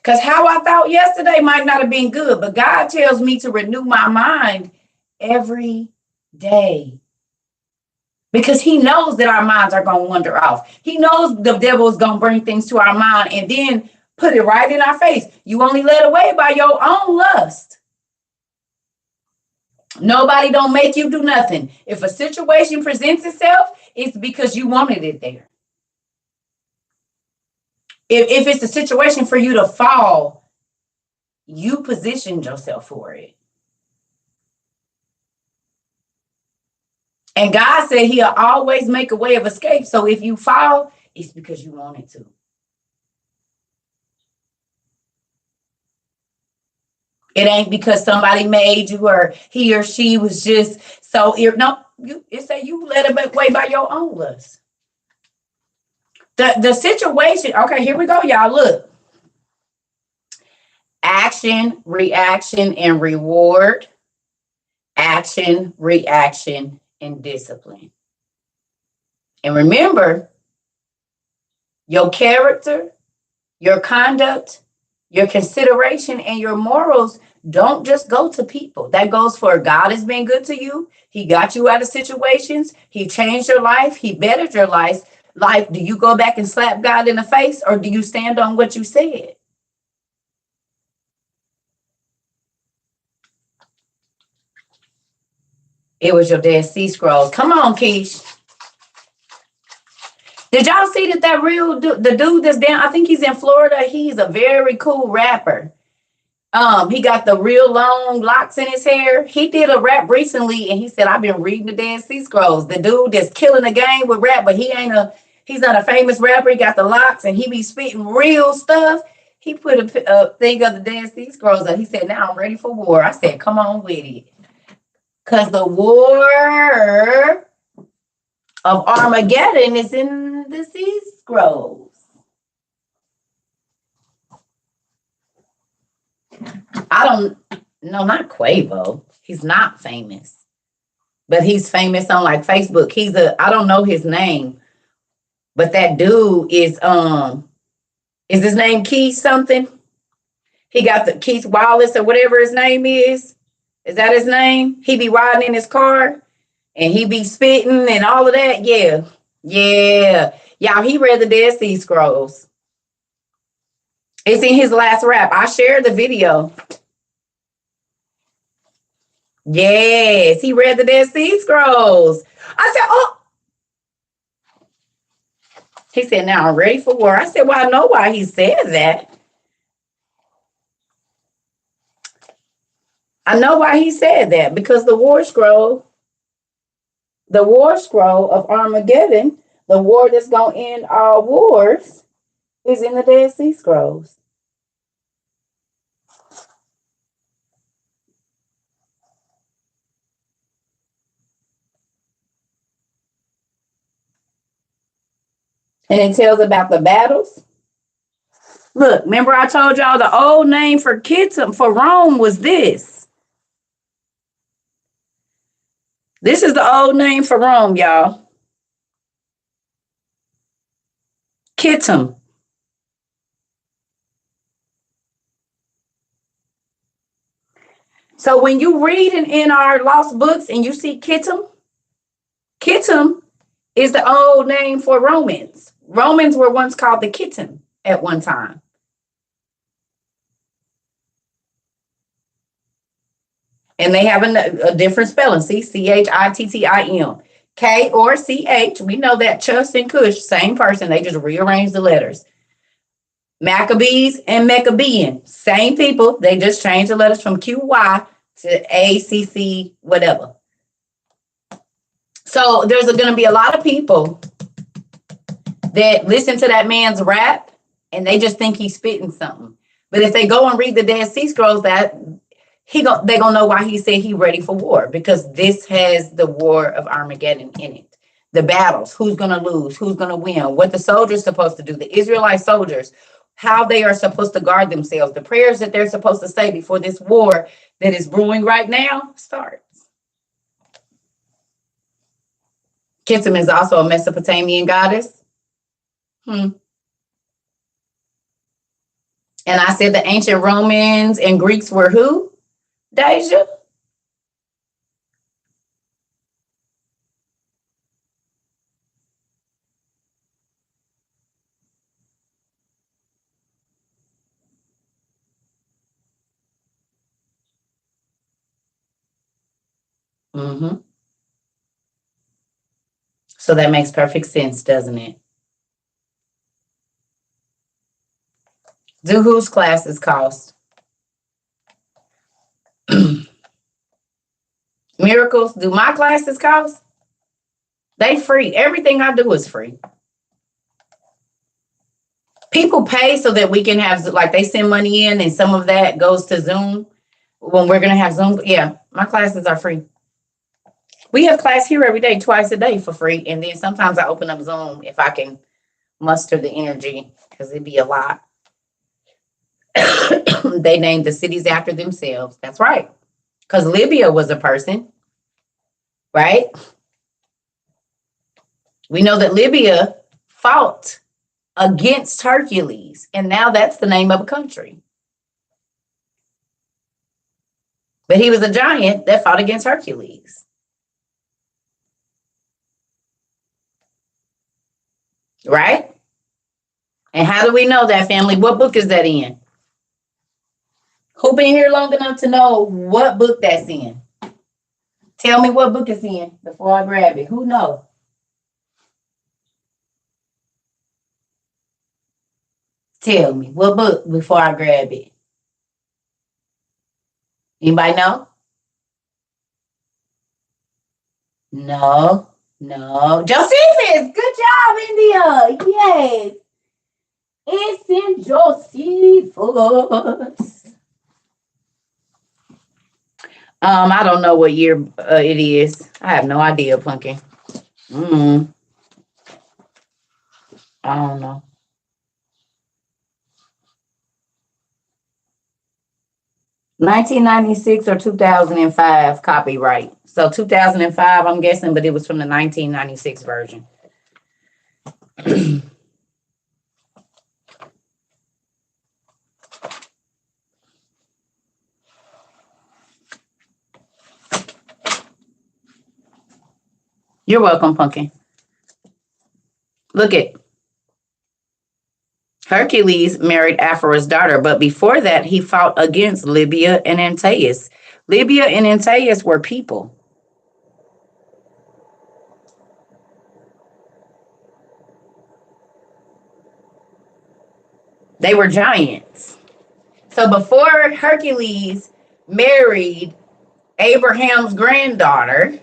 Because how I thought yesterday might not have been good, but God tells me to renew my mind every day. Because he knows that our minds are going to wander off. He knows the devil is going to bring things to our mind and then put it right in our face. You only led away by your own lust. Nobody don't make you do nothing. If a situation presents itself, it's because you wanted it there. If it's a situation for you to fall, you positioned yourself for it. And God said he'll always make a way of escape. So if you fall, it's because you wanted to. It ain't because somebody made you or he or she was just so it say you led away by your own lust. The situation, okay, here we go, y'all. Look. Action, reaction, and reward. Action, reaction, and discipline. And remember, your character, your conduct, your consideration, and your morals don't just go to people. That goes for God has been good to you. He got you out of situations. He changed your life. He bettered your life. Do you go back and slap God in the face, or do you stand on what you said? It was your Dead Sea Scrolls. Come on, Keish. Did y'all see that real the dude that's down? I think he's in Florida. He's a very cool rapper. He got the real long locks in his hair. He did a rap recently, and he said, "I've been reading the Dead Sea Scrolls." The dude that's killing the game with rap, but he's not a famous rapper. He got the locks, and he be spitting real stuff. He put a thing of the Dead Sea Scrolls up. He said, "Now I'm ready for war." I said, "Come on with it." Because the war of Armageddon is in the Sea Scrolls. Not Quavo. He's not famous. But he's famous on like Facebook. I don't know his name. But that dude is his name Keith something? He got the Keith Wallace or whatever his name is. Is that his name? He be riding in his car and he be spitting and all of that. Yeah. Yeah. Y'all, he read the Dead Sea Scrolls. It's in his last rap. I shared the video. Yes, he read the Dead Sea Scrolls. I said, oh. He said, "Now I'm ready for war." I said, "Well, I know why he said that. I know why he said that, because the war scroll of Armageddon, the war that's going to end all wars, is in the Dead Sea Scrolls." And it tells about the battles. Look, remember I told y'all the old name for Rome was this. This is the old name for Rome, y'all. Kittim. So when you read in our lost books and you see Kittim is the old name for Romans. Romans were once called the Kittim at one time. And they have a different spelling. See, Chittim. K or CH. We know that Chus and Cush, same person. They just rearrange the letters. Maccabees and Maccabean, same people. They just change the letters from QY to ACC, whatever. So there's going to be a lot of people that listen to that man's rap and they just think he's spitting something. But if they go and read the Dead Sea Scrolls, that They gonna know why he said he ready for war, because this has the war of Armageddon in it. The battles, who's gonna lose, who's gonna win, what the soldiers supposed to do, the Israelite soldiers, how they are supposed to guard themselves, the prayers that they're supposed to say before this war that is brewing right now starts. Kittim is also a Mesopotamian goddess. And I said the ancient Romans and Greeks were who? Deja? So that makes perfect sense, doesn't it? Do whose classes cost? Miracles, do my classes cost? They free. Everything I do is free. People pay so that we can have, like, they send money in and some of that goes to Zoom when we're going to have Zoom. Yeah, my classes are free. We have class here every day, twice a day for free. And then sometimes I open up Zoom if I can muster the energy, because it'd be a lot. They named the cities after themselves. That's right. Because Libya was a person, right? We know that Libya fought against Hercules, and now that's the name of a country. But he was a giant that fought against Hercules. Right? And how do we know that, family? What book is that in? Who been here long enough to know what book that's in? Tell me what book it's in before I grab it. Who knows? Tell me what book before I grab it. Anybody know? No. Josephus! Good job, India! Yes! It's in Josephus. I don't know what year it is. I have no idea, Pumpkin. I don't know. 1996 or 2005 copyright. So 2005, I'm guessing, but it was from the 1996 version. You're welcome, Pumpkin. Look at Hercules married Aphora's daughter, but before that, he fought against Libya and Antaeus. Libya and Antaeus were people. They were giants. So before Hercules married Abraham's granddaughter,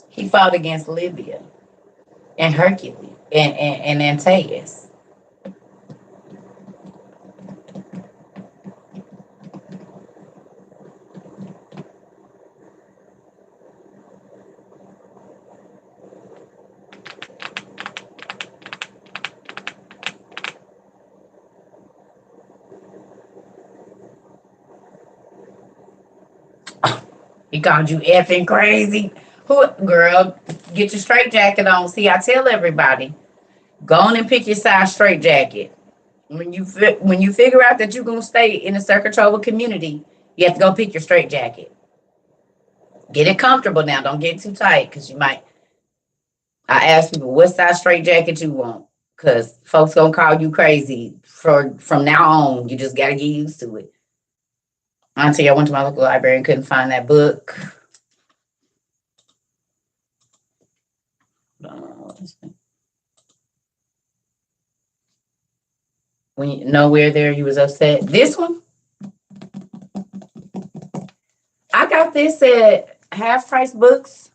he fought against Libya and Hercules and Antaeus. He called you effing crazy. Who, girl, get your straight jacket on. See, I tell everybody, go on and pick your size straight jacket. When you figure out that you're gonna stay in a Circuit community, you have to go pick your straight jacket. Get it comfortable now. Don't get too tight, because you might. I ask people what size straight jacket you want, because folks gonna call you crazy from now on. You just gotta get used to it. Auntie, I went to my local library and couldn't find that book. When you nowhere there, you was upset. This one, I got this at Half Price Books.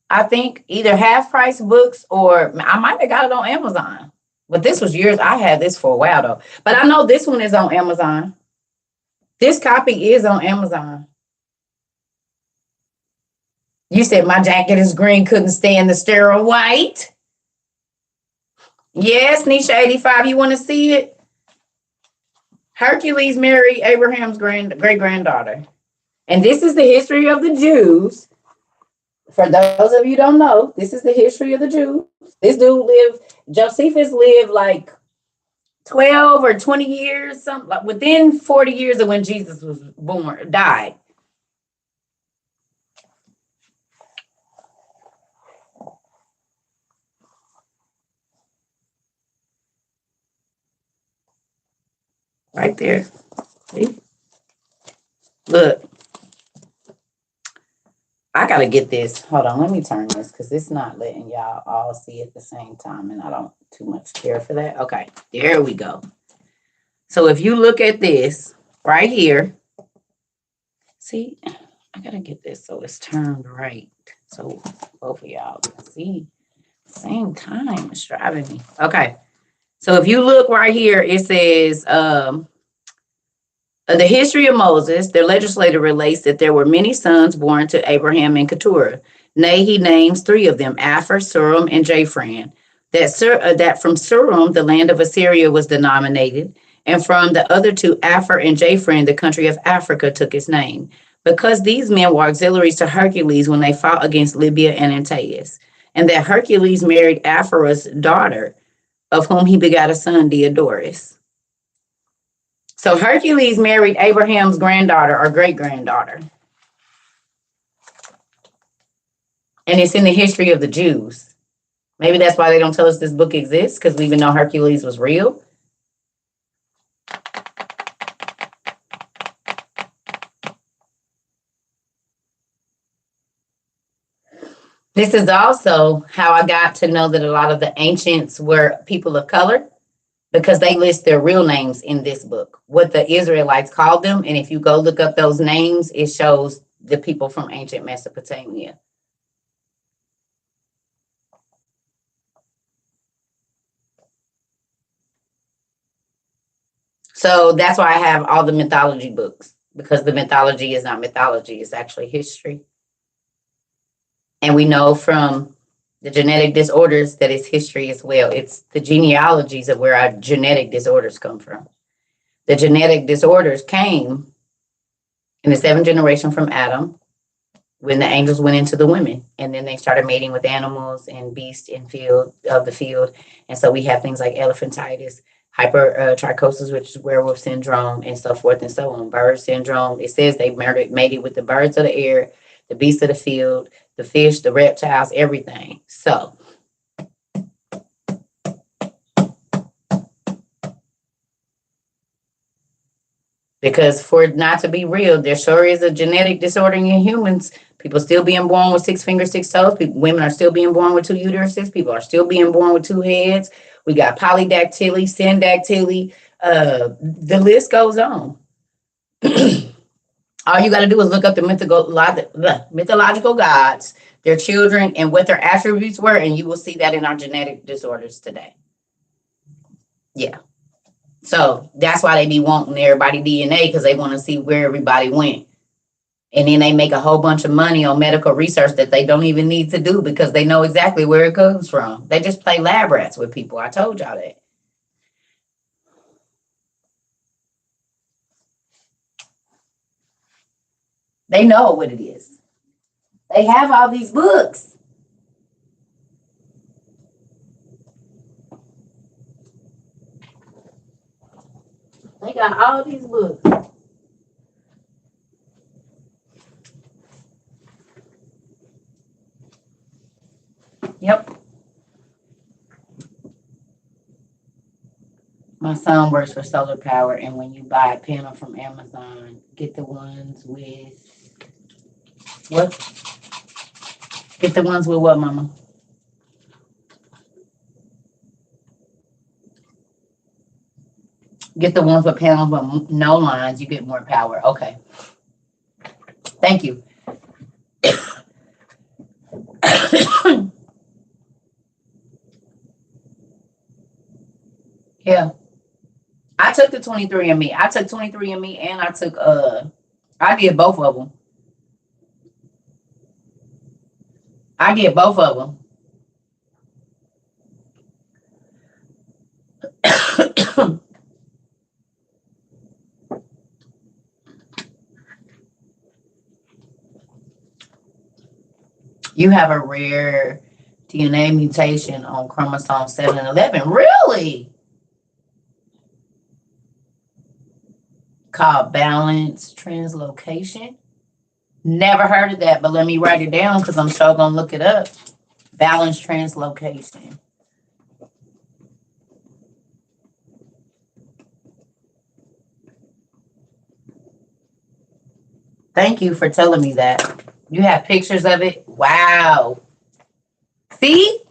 I think either Half Price Books or I might have got it on Amazon. But this was years. I had this for a while though. But I know this one is on Amazon. This copy is on Amazon. You said my jacket is green, couldn't stand the sterile white. Yes, Nisha 85. You want to see it? Hercules married Abraham's great granddaughter. And this is the history of the Jews. For those of you who don't know, this is the history of the Jews. This dude lived, Josephus lived like 12 or 20 years, something like within 40 years of when Jesus was born, died. Right there. See? Look. I gotta get this. Hold on, let me turn this because it's not letting y'all all see at the same time, and I don't too much care for that. Okay, there we go. So if you look at this right here, see, I gotta get this so it's turned right. So both of y'all can see at the same time. It's driving me. Okay. So if you look right here, it says the history of Moses, their legislator relates that there were many sons born to Abraham and Keturah. Nay, he names three of them, Aphor, Surim, and Japhran. That from Surim, the land of Assyria was denominated, and from the other two, Aphor and Japhran, the country of Africa took its name, because these men were auxiliaries to Hercules when they fought against Libya and Antaeus, and that Hercules married Aphor's daughter, of whom he begot a son, Diodorus. So Hercules married Abraham's granddaughter or great-granddaughter. And it's in the history of the Jews. Maybe that's why they don't tell us this book exists, because we even know Hercules was real. This is also how I got to know that a lot of the ancients were people of color, because they list their real names in this book, what the Israelites called them. And if you go look up those names, it shows the people from ancient Mesopotamia. So that's why I have all the mythology books, because the mythology is not mythology, it's actually history. And we know from the genetic disorders that it's history as well. It's the genealogies of where our genetic disorders come from. The genetic disorders came in the seventh generation from Adam, when the angels went into the women, and then they started mating with animals and beasts in the field. And so we have things like elephantitis, hypertrichosis, which is werewolf syndrome, and so forth and so on. Bird syndrome. It says they mated with the birds of the air, the beasts of the field, the fish, the reptiles, everything. So because for it not to be real, there sure is a genetic disorder in humans. People still being born with 6 fingers, 6 toes. Women are still being born with 2 uteruses. People are still being born with 2 heads. We got polydactyly, syndactyly. The list goes on. All you got to do is look up the mythological gods, their children, and what their attributes were, and you will see that in our genetic disorders today. Yeah. So that's why they be wanting everybody DNA, because they want to see where everybody went. And then they make a whole bunch of money on medical research that they don't even need to do, because they know exactly where it comes from. They just play lab rats with people. I told y'all that. They know what it is. They have all these books. They got all these books. Yep. My son works for solar power, and when you buy a panel from Amazon, get the ones with what? Get the ones with what, Mama? Get the ones with panels with no lines. You get more power. Okay. Thank you. Yeah. I took the 23andMe. I took 23andMe and I took I did both of them. I did both of them. You have a rare DNA mutation on chromosome 7 and 11. Really? Called balance translocation. Never heard of that, but let me write it down because I'm sure gonna look it up. Balance translocation. Thank you for telling me that. You have pictures of it? Wow. See?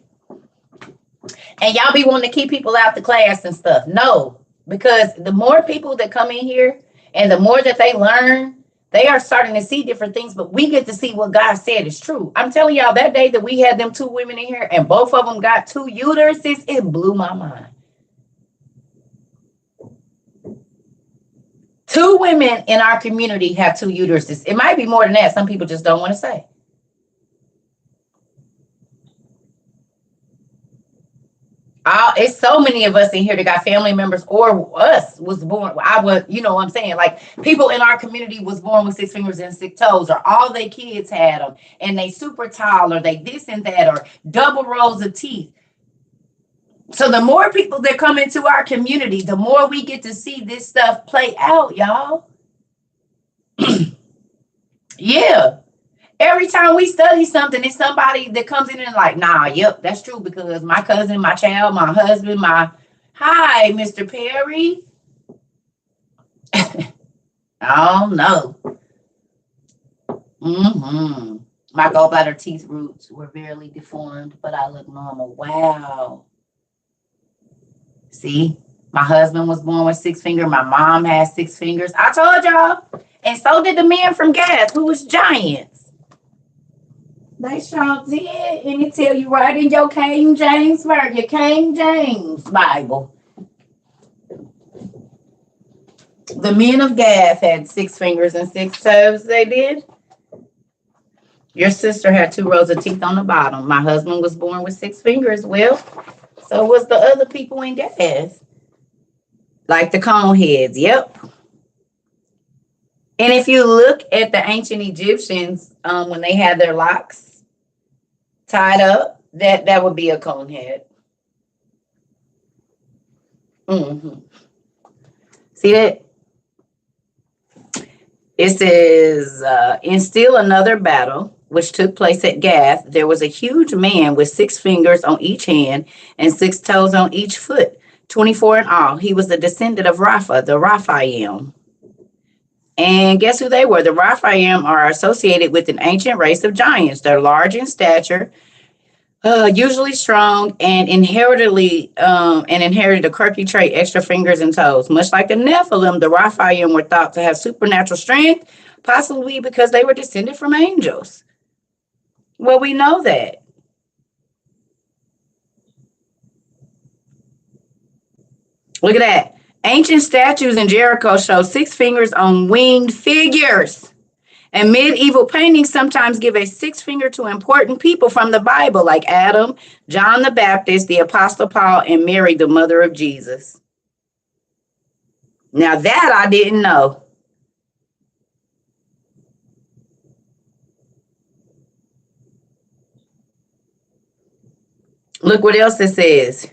And y'all be wanting to keep people out the class and stuff. No, because the more people that come in here and the more that they learn, they are starting to see different things, but we get to see what God said is true. I'm telling y'all, that day that we had them 2 women in here and both of them got 2 uteruses, it blew my mind. 2 women in our community have 2 uteruses. It might be more than that. Some people just don't want to say. It's so many of us in here that got family members or us was born. I was, you know what I'm saying? Like people in our community was born with 6 fingers and 6 toes, or all their kids had them and they super tall, or they this and that, or double rows of teeth. So the more people that come into our community, the more we get to see this stuff play out, y'all. Yeah. Every time we study something, it's somebody that comes in and like, nah, yep, that's true because my cousin, my child, my husband, hi, Mr. Perry. Oh, no. My gallbladder teeth roots were very deformed, but I look normal. Wow. See, my husband was born with 6 fingers. My mom has 6 fingers. I told y'all. And so did the men from Gath, who was giants. They sure did, and it tell you right in your King James Version, your King James Bible. The men of Gath had 6 fingers and 6 toes. They did. Your sister had 2 rows of teeth on the bottom. My husband was born with 6 fingers. Well, so was the other people in Gath, like the cone heads. Yep. And if you look at the ancient Egyptians, when they had their locks tied up, that would be a cone head. See that? It says, in still another battle, which took place at Gath, there was a huge man with 6 fingers on each hand and 6 toes on each foot, 24 in all. He was the descendant of Rapha, the Raphaim. And guess who they were? The Raphaim are associated with an ancient race of giants. They're large in stature, usually strong, and inherited a quirky trait, extra fingers and toes. Much like the Nephilim, the Raphaim were thought to have supernatural strength, possibly because they were descended from angels. Well, we know that. Look at that. Ancient statues in Jericho show 6 fingers on winged figures. And medieval paintings sometimes give a 6 finger to important people from the Bible, like Adam, John the Baptist, the Apostle Paul, and Mary, the mother of Jesus. Now that I didn't know. Look what else it says.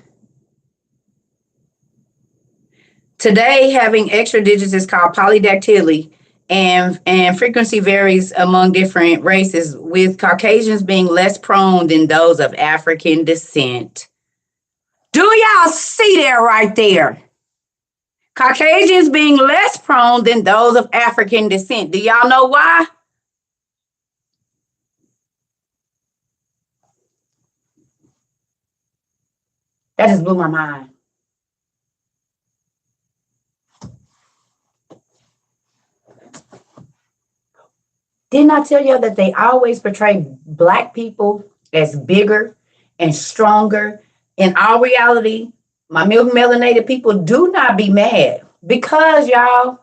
Today, having extra digits is called polydactyly, and frequency varies among different races, with Caucasians being less prone than those of African descent. Do y'all see that right there? Caucasians being less prone than those of African descent. Do y'all know why? That just blew my mind. Didn't I tell you that they always portray Black people as bigger and stronger? In our reality, my melanated people, do not be mad because y'all,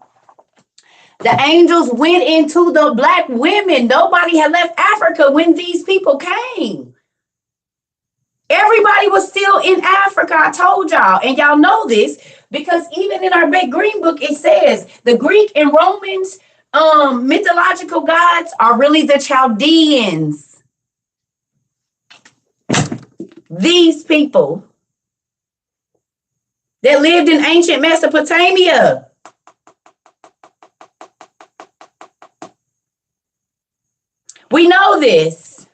the angels went into the Black women. Nobody had left Africa when these people came. Everybody was still in Africa. I told y'all, and y'all know this because even in our big green book, it says the Greek and Romans mythological gods are really the Chaldeans. These people that lived in ancient Mesopotamia. We know this.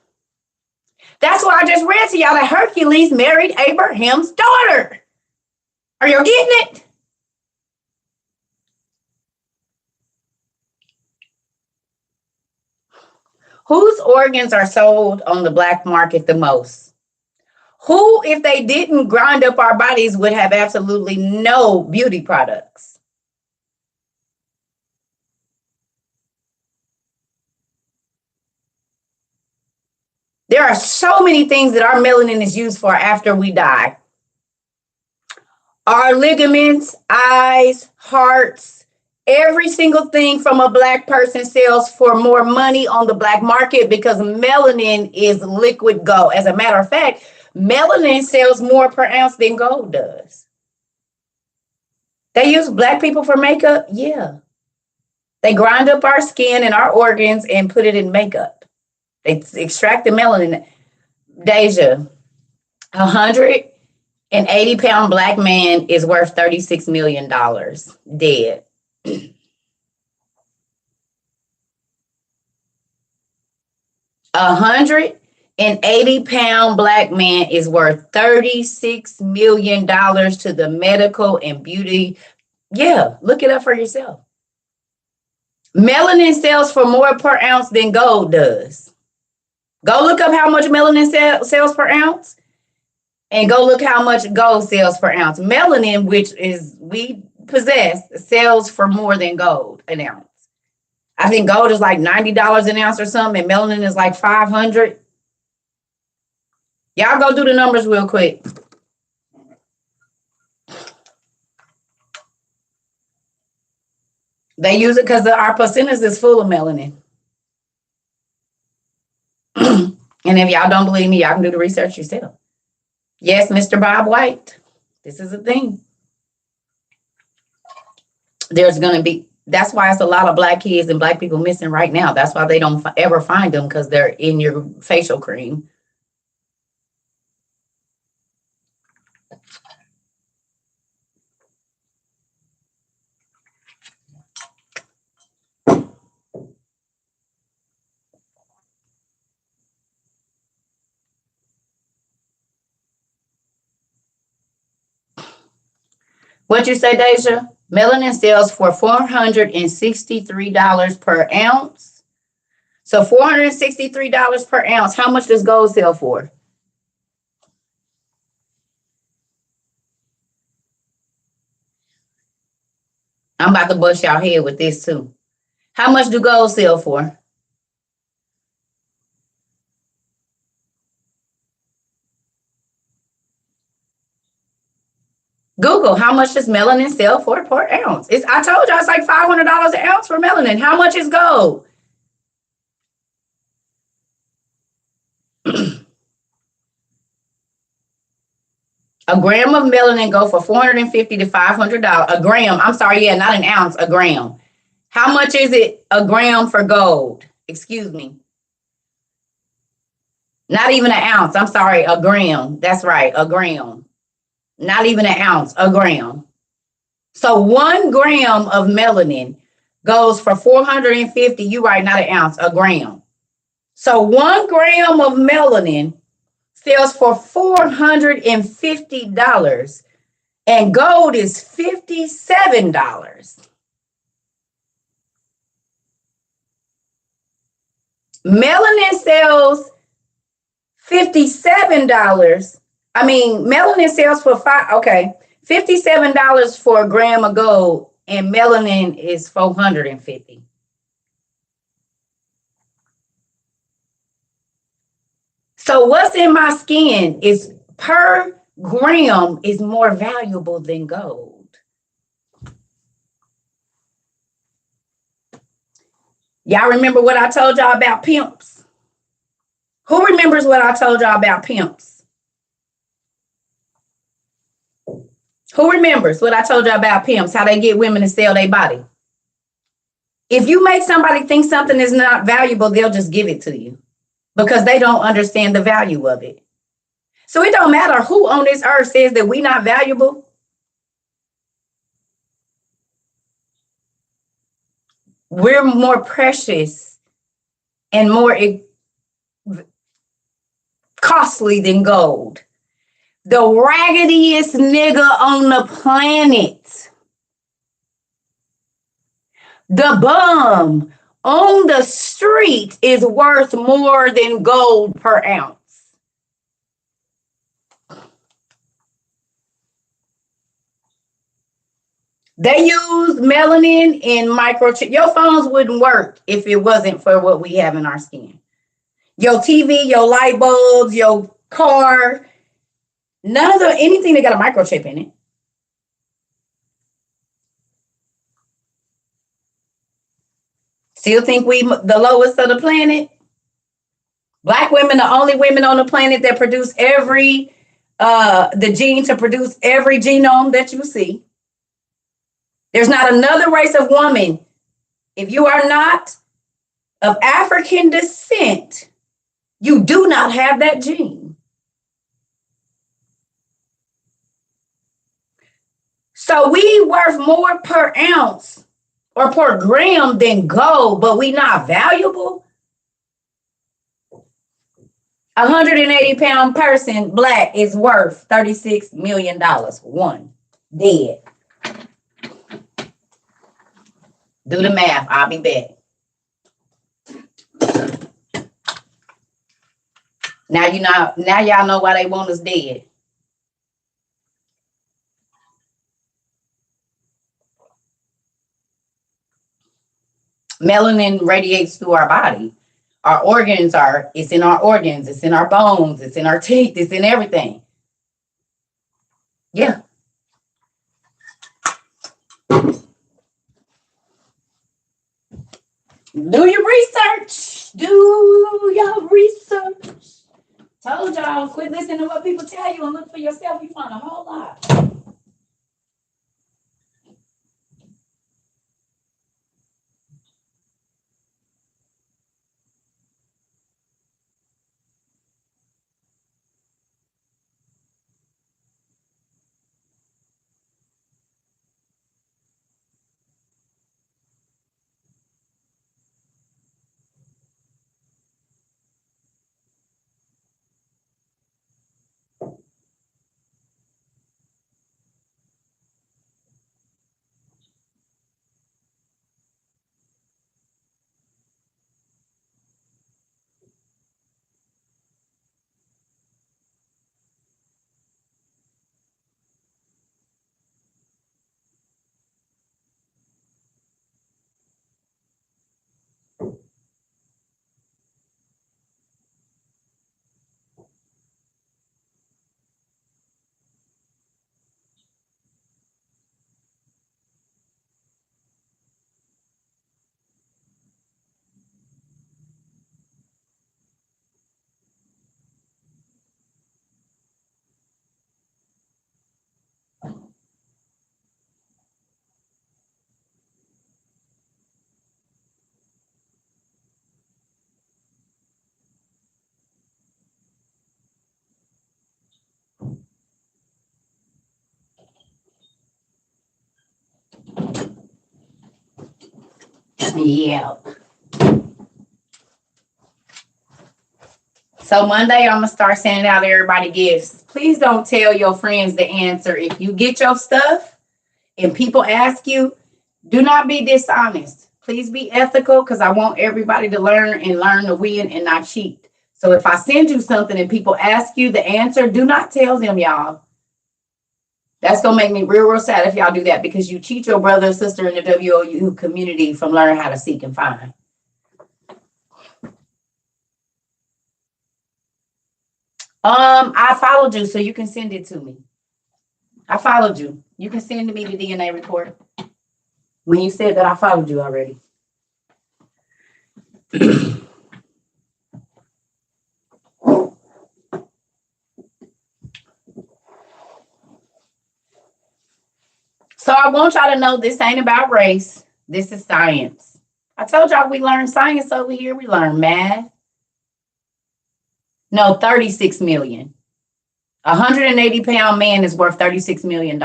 That's why I just read to y'all that Hercules married Abraham's daughter. Are you getting it? Whose organs are sold on the black market the most? Who, if they didn't grind up our bodies, would have absolutely no beauty products? There are so many things that our melanin is used for after we die. Our ligaments, eyes, hearts, every single thing from a black person sells for more money on the black market because melanin is liquid gold. As a matter of fact, melanin sells more per ounce than gold does. They use black people for makeup? Yeah. They grind up our skin and our organs and put it in makeup. They extract the melanin. Deja, 180-pound black man is worth $36 million dead. 180-pound black man is worth $36 million to the medical and beauty. Yeah, look it up for yourself. Melanin sells for more per ounce than gold does. Go look up how much melanin sells per ounce and go look how much gold sells per ounce. Melanin, which is we possess, sells for more than gold an ounce. I think gold is like $90 an ounce or something, and melanin is like $500. Y'all go do the numbers real quick. They use it because our placentas is full of melanin. And if y'all don't believe me, y'all can do the research yourself. Yes, Mr. Bob White, this is a thing. There's going to be, that's why it's a lot of black kids and black people missing right now. That's why they don't ever find them, because they're in your facial cream. What you say, Deja? Melanin sells for $463 per ounce. So $463 per ounce. How much does gold sell for? I'm about to bust y'all head with this too. How much do gold sell for? Google, how much does melanin sell for per ounce? I told y'all it's like $500 an ounce for melanin. How much is gold? A gram of melanin go for $450 to $500. A gram, I'm sorry, yeah, not an ounce, a gram. How much is it a gram for gold? Excuse me. Not even an ounce, I'm sorry, a gram. That's right, a gram. Not even an ounce, a gram. So 1 gram of melanin goes for $450. You right, not an ounce, a gram. So 1 gram of melanin sells for $450, and gold is $57. Melanin sells $57. Melanin sells for $57 for a gram of gold, and melanin is $450. So what's in my skin is per gram is more valuable than gold. Y'all remember what I told y'all about pimps? Who remembers what I told y'all about pimps? Who remembers what I told y'all about pimps, how they get women to sell their body? If you make somebody think something is not valuable, they'll just give it to you because they don't understand the value of it. So it don't matter who on this earth says that we're not valuable. We're more precious and more costly than gold. The raggediest nigga on the planet, the bum on the street, is worth more than gold per ounce. They use melanin and microchip. Your phones wouldn't work if it wasn't for what we have in our skin. Your TV, your light bulbs, your car, none of anything that got a microchip in it. Still think we the lowest of the planet? Black women, the only women on the planet that produce the gene to produce every genome that you see. There's not another race of woman. If you are not of African descent, you do not have that gene. So we worth more per ounce or per gram than gold, but we not valuable. 180-pound person, black, is worth $36 million. One, dead. Do the math. I'll be back. Now y'all know why they want us dead. Melanin radiates through our body. Our organs it's in our organs, it's in our bones, it's in our teeth, it's in everything. Yeah. Do your research. Do your research. Told y'all, quit listening to what people tell you and look for yourself. You find a whole lot. Yeah. So Monday, I'm going to start sending out everybody gifts. Please don't tell your friends the answer. If you get your stuff and people ask you, do not be dishonest. Please be ethical because I want everybody to learn to win and not cheat. So if I send you something and people ask you the answer, do not tell them, y'all. That's going to make me real sad if y'all do that because you cheat your brother or sister in the WOU community from learning how to seek and find. I followed you, so you can send it to me. I followed you. You can send me the DNA report when you said that I followed you already. So I want y'all to know this ain't about race. This is science. I told y'all we learn science over here. We learn math. No, 36 million. 180-pound man is worth $36 million.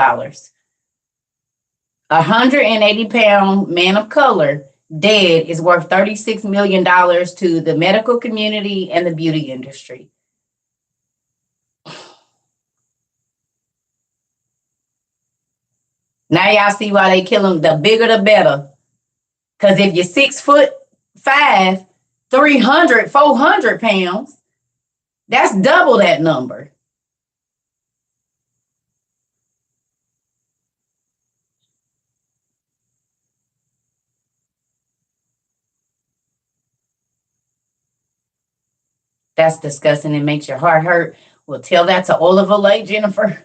180-pound man of color dead is worth $36 million to the medical community and the beauty industry. Now y'all see why they kill them. The bigger the better. Because if you're 6'5", 300, 400 pounds, that's double that number. That's disgusting. It makes your heart hurt. Well, tell that to Olive Olay, Jennifer.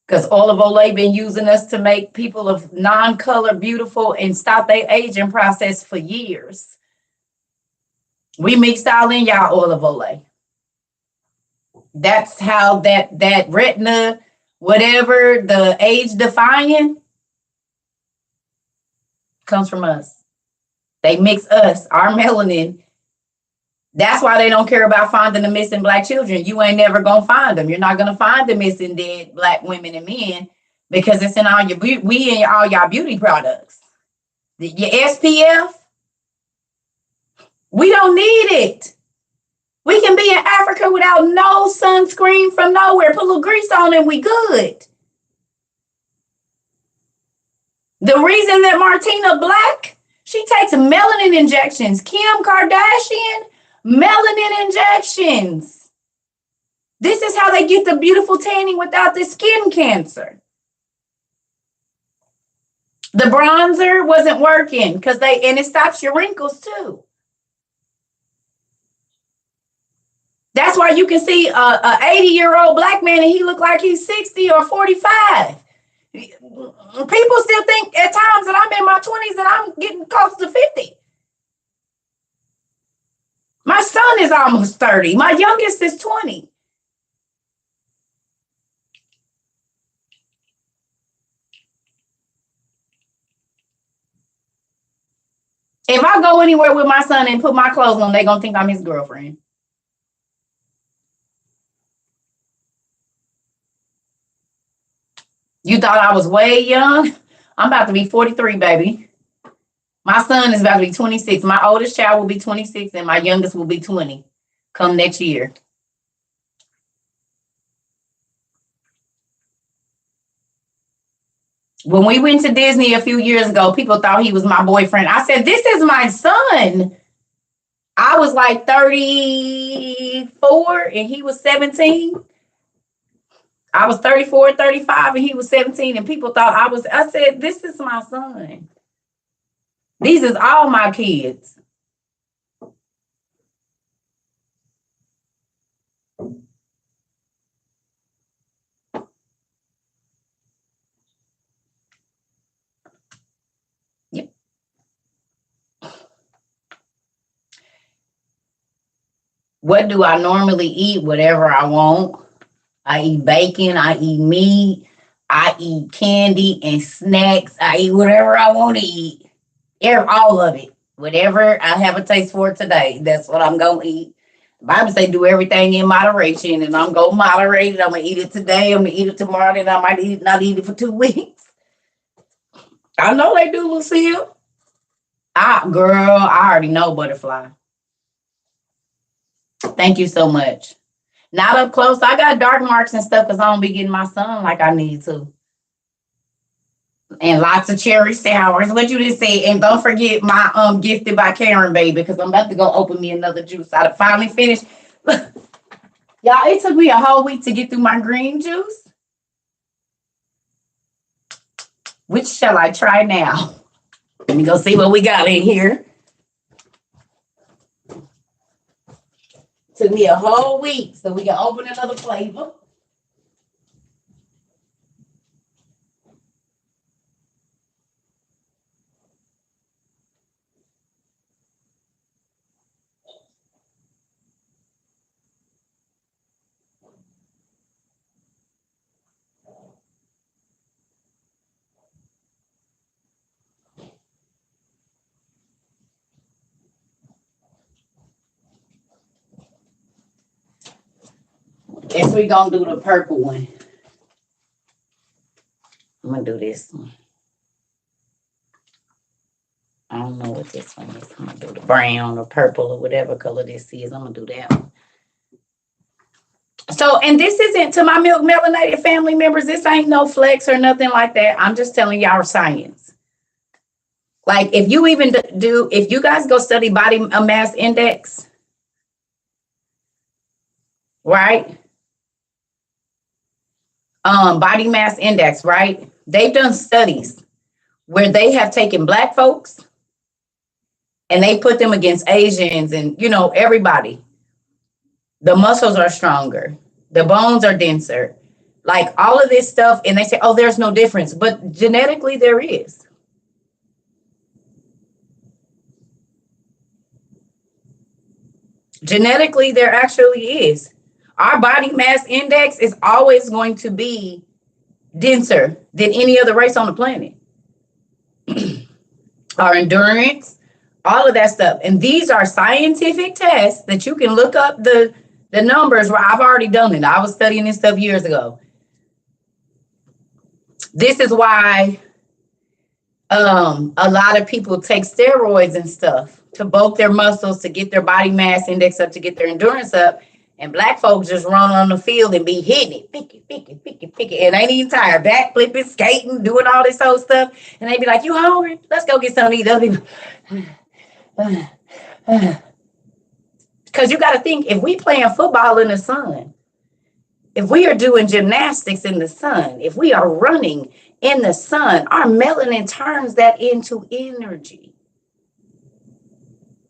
Because Olive Olay been using us to make people of non-color beautiful and stop their aging process for years. We mixed all in y'all Olive Olay. That's how that retina, whatever, the age defying, comes from us. They mix us, our melanin. That's why they don't care about finding the missing Black children. You ain't never gonna find them. You're not gonna find the missing dead Black women and men because it's in all your in all y'all beauty products. Your SPF, we don't need it. We can be in Africa without no sunscreen from nowhere. Put a little grease on and we good. The reason that Martina Black, she takes melanin injections. Kim Kardashian, melanin injections. This is how they get the beautiful tanning without the skin cancer. The bronzer wasn't working because and it stops your wrinkles too. That's why you can see a 80-year-old Black man and he look like he's 60 or 45. People still think at times that I'm in my 20s and I'm getting close to 50. My son is almost 30. My youngest is 20. If I go anywhere with my son and put my clothes on, they're going to think I'm his girlfriend. You thought I was way young? I'm about to be 43, baby. My son is about to be 26. My oldest child will be 26 and my youngest will be 20 come next year. When we went to Disney a few years ago, people thought he was my boyfriend. I said, this is my son. I was like 34 and he was 17. I was 34, 35 and he was 17 and people thought I said, this is my son. These is all my kids. Yep. What do I normally eat? Whatever I want. I eat bacon, I eat meat, I eat candy and snacks. I eat whatever I want to eat. All of it. Whatever I have a taste for today, that's what I'm going to eat. The Bible say do everything in moderation, and I'm going to moderate it. I'm going to eat it today. I'm going to eat it tomorrow, and I might not eat it for 2 weeks. I know they do, Lucille. Girl, I already know, Butterfly. Thank you so much. Not up close. I got dark marks and stuff because I don't be getting my sun like I need to. And lots of cherry sours. What you just say. And don't forget my Gifted by Karen baby, because I'm about to go open me another juice. I finally finished. Y'all, it took me a whole week to get through my green juice. Which shall I try now? Let me go see what we got in here. Took me a whole week so we can open another flavor. Guess we gonna do the purple one. I'm gonna do this one. I don't know what this one is. I'm gonna do the brown or purple or whatever color this is. I'm gonna do that one. So, and this isn't to my milk melanated family members. This ain't no flex or nothing like that. I'm just telling y'all science. Like if you even if you guys go study body mass index, right? Body mass index, right? They've done studies where they have taken black folks and they put them against Asians and, you know, everybody. The muscles are stronger. The bones are denser. Like all of this stuff. And they say, oh, there's no difference. But genetically, there is. Genetically, there actually is. Our body mass index is always going to be denser than any other race on the planet. Our endurance, all of that stuff. And these are scientific tests that you can look up the numbers where I've already done it. I was studying this stuff years ago. This is why a lot of people take steroids and stuff to bulk their muscles, to get their body mass index up, to get their endurance up. And black folks just run on the field and be hitting it, pick it, and ain't even tired. Back flipping, skating, doing all this old stuff. And they be like, you hungry? Let's go get something to eat. Because you got to think, if we playing football in the sun, if we are doing gymnastics in the sun, if we are running in the sun, our melanin turns that into energy.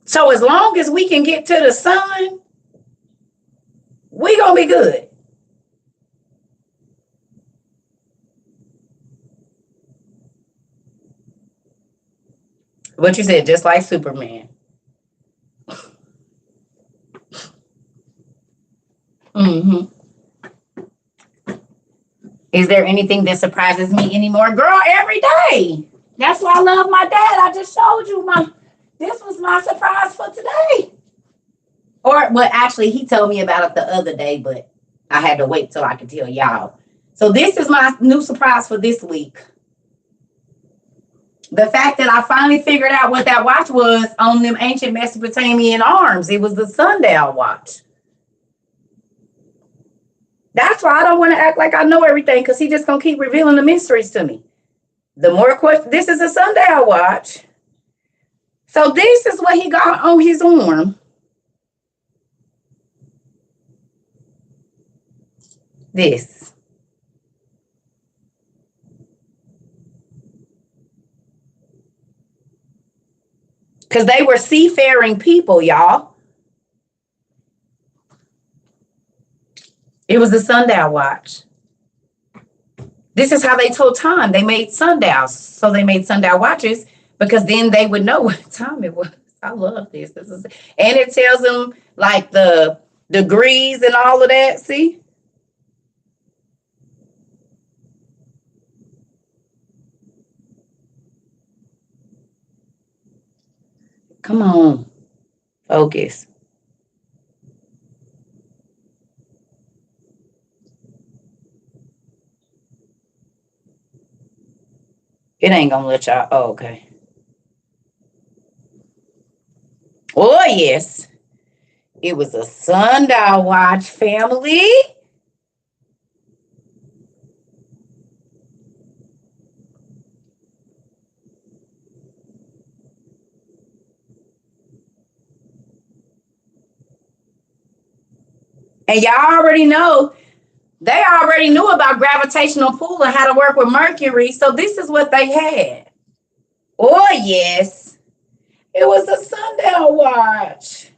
So as long as we can get to the sun, we gonna be good. What you said, just like Superman. Mm-hmm. Is there anything that surprises me anymore? Girl, every day. That's why I love my dad. I just showed you this was my surprise for today. Or, well, actually, he told me about it the other day, but I had to wait till I could tell y'all. So this is my new surprise for this week. The fact that I finally figured out what that watch was on them ancient Mesopotamian arms. It was the sundial watch. That's why I don't want to act like I know everything, because he just going to keep revealing the mysteries to me. The more questions, this is a sundial watch. So this is what he got on his arm. This. Because they were seafaring people, y'all. It was the sundial watch. This is how they told time. They made sundials. So they made sundial watches because then they would know what time it was. I love this. And it tells them like the degrees and all of that. See? Come on. Focus. It ain't gonna let y'all. Oh, okay. Oh, yes. It was a sundial watch, family. And y'all already know, they already knew about gravitational pull and how to work with Mercury. So this is what they had. Oh, yes. It was a sundial watch.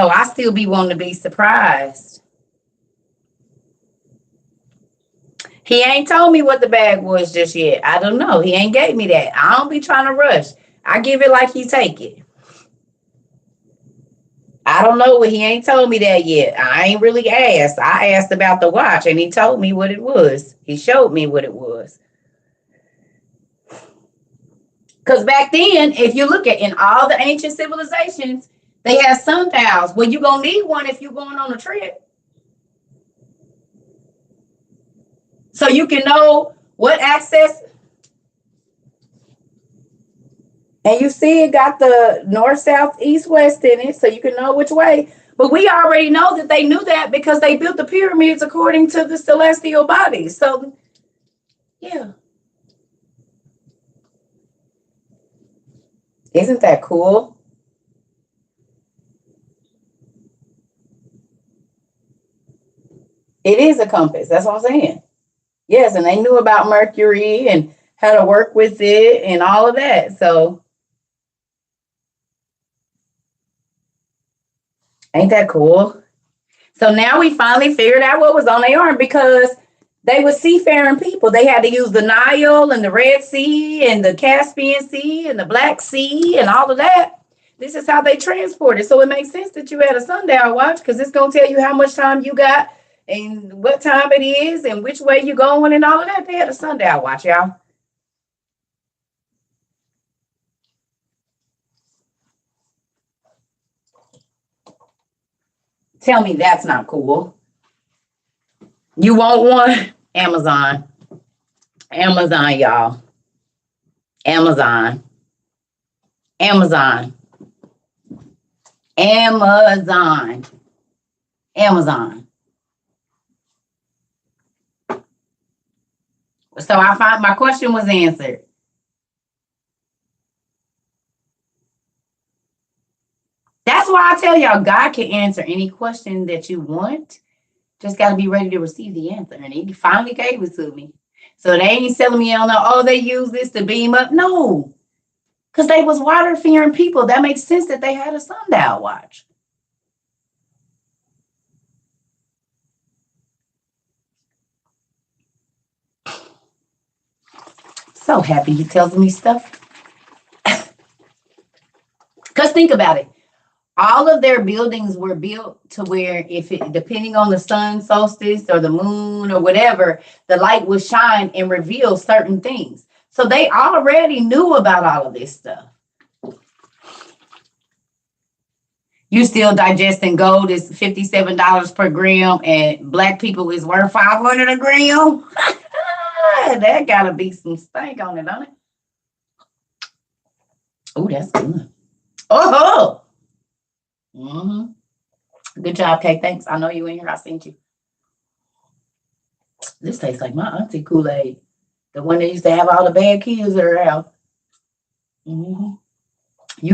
So I still be wanting to be surprised. He ain't told me what the bag was just yet. I don't know. He ain't gave me that. I don't be trying to rush. I give it like he take it. I don't know what he ain't told me that yet. I ain't really asked. I asked about the watch and he told me what it was. He showed me what it was. Because back then, if you look at in all the ancient civilizations, they had sundials. Well, you're going to need one if you're going on a trip. So you can know what access. And you see it got the north, south, east, west in it. So you can know which way. But we already know that they knew that because they built the pyramids according to the celestial bodies. So, yeah. Isn't that cool? It is a compass. That's what I'm saying. Yes, and they knew about Mercury and how to work with it and all of that. So, ain't that cool? So now we finally figured out what was on their arm because they were seafaring people. They had to use the Nile and the Red Sea and the Caspian Sea and the Black Sea and all of that. This is how they transported. So it makes sense that you had a sundial watch because it's going to tell you how much time you got and what time it is and which way you're going and all of that. They had a sundial watch, y'all. Tell me that's not cool. You want one? Amazon. Amazon, y'all. Amazon. Amazon. Amazon. Amazon. So I find my question was answered. That's why I tell y'all God can answer any question that you want. Just got to be ready to receive the answer. And he finally gave it to me. So they ain't selling me on, oh, they use this to beam up. No, because they was water fearing people. That makes sense that they had a sundial watch. So happy he tells me stuff. Because think about it. All of their buildings were built to where if it, depending on the sun solstice or the moon or whatever, the light would shine and reveal certain things. So they already knew about all of this stuff. You still digesting gold is $57 per gram and black people is worth $500 a gram. That gotta be some stank on it, don't it? Oh, that's good. Oh, good job, Kay. Thanks. I know you in here. I seen you. This tastes like my auntie Kool-Aid, the one that used to have all the bad kids that are out. You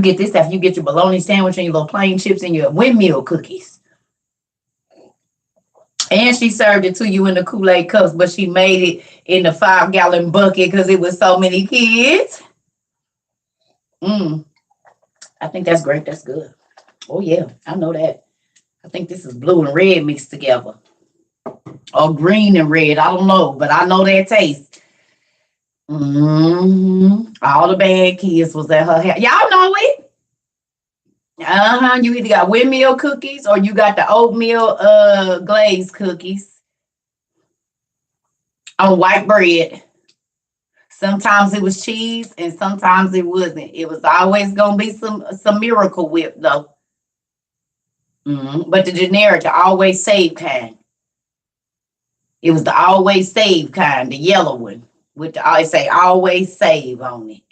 get this after you get your bologna sandwich and your little plain chips and your windmill cookies. And she served it to you in the Kool-Aid cups, but she made it in the 5-gallon bucket because it was so many kids. I think that's great. That's good. Oh, yeah. I know that. I think this is blue and red mixed together. Or green and red. I don't know, but I know that taste. All the bad kids was at her house. Y'all know it. You either got windmill cookies or you got the oatmeal glazed cookies on white bread. Sometimes it was cheese and sometimes it wasn't. It was always gonna be some Miracle Whip though. But the generic, the always save kind. It was the always save kind, the yellow one with the I say always save on it.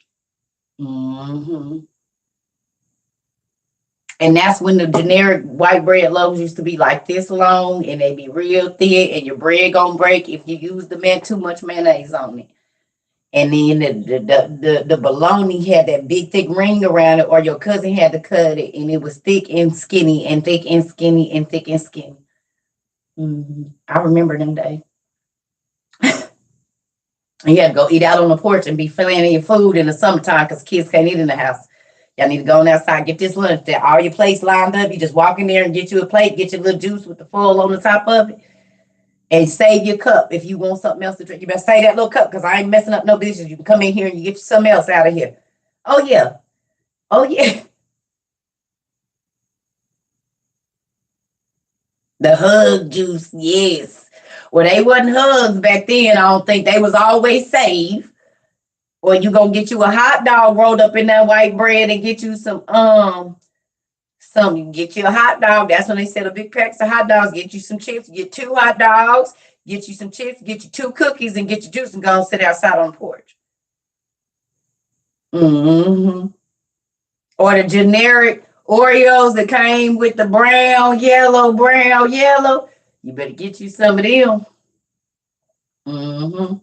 And that's when the generic white bread loaves used to be like this long and they be real thick and your bread gonna break if you use too much mayonnaise on it. And then the bologna had that big thick ring around it, or your cousin had to cut it, and it was thick and skinny and thick and skinny and thick and skinny. I remember them days. You had to go eat out on the porch and be filling your food in the summertime because kids can't eat in the house. Y'all need to go on outside, get this lunch. There, all your plates lined up. You just walk in there and get you a plate, get your little juice with the full on the top of it, and save your cup. If you want something else to drink, you better save that little cup because I ain't messing up no dishes. You can come in here and you get you something else out of here. Oh yeah. Oh yeah. The hug juice, yes. Well, they wasn't hugs back then. I don't think they was always saved. Or you gonna get you a hot dog rolled up in that white bread and get you some get you a hot dog. That's when they said a big pack of hot dogs. Get you some chips. Get 2 hot dogs. Get you some chips. Get you 2 cookies and get your juice and go and sit outside on the porch. Mm-hmm. Or the generic Oreos that came with the brown, yellow. You better get you some of them. Mm-hmm.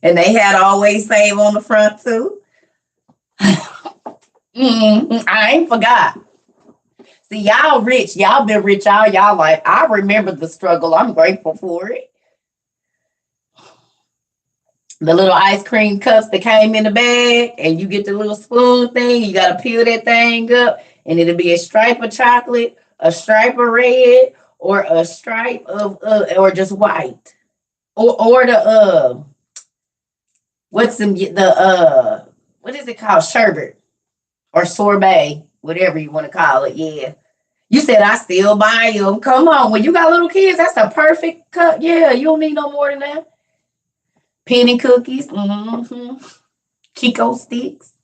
And they had always save on the front too. I ain't forgot. See, y'all rich. Y'all been rich all y'all life. I remember the struggle. I'm grateful for it. The little ice cream cups that came in the bag, and you get the little spoon thing. You got to peel that thing up, and it'll be a stripe of chocolate, a stripe of red, or a stripe of or just white, or the what's the what is it called, sherbet or sorbet, whatever you want to call it. Yeah, you said I still buy them. Come on, when you got little kids, that's a perfect cup. Yeah, you don't need no more than that. Penny cookies, Chico sticks.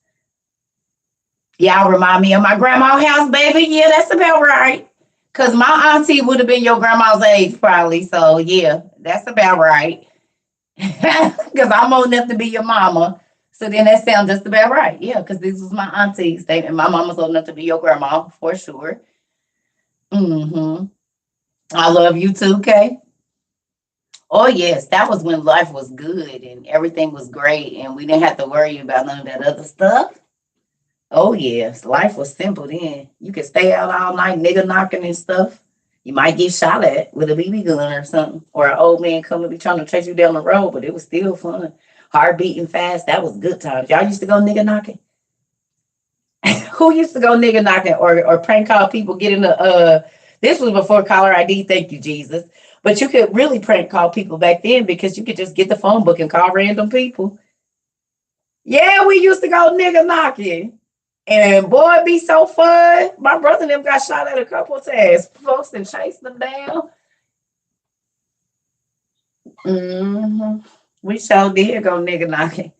Y'all remind me of my grandma's house, baby. Yeah, that's about right. Cause my auntie would have been your grandma's age, probably. So yeah, that's about right. Cause I'm old enough to be your mama. So then that sounds just about right. Yeah, because this was my aunties. And my mama's old enough to be your grandma for sure. I love you too, Kay. Oh yes, that was when life was good and everything was great and we didn't have to worry about none of that other stuff. Oh yes, life was simple then. You could stay out all night nigga knocking and stuff. You might get shot at with a BB gun or something, or an old man come and be trying to chase you down the road, but it was still fun. Heart beating fast. That was good times. Y'all used to go nigga knocking. Who used to go nigga knocking or prank call people getting the this was before caller ID, thank you, Jesus. But you could really prank call people back then because you could just get the phone book and call random people. Yeah, we used to go nigga knocking. And boy, it'd be so fun. My brother and them got shot at a couple of times. Folks and chased them down. We sure did go nigga knocking.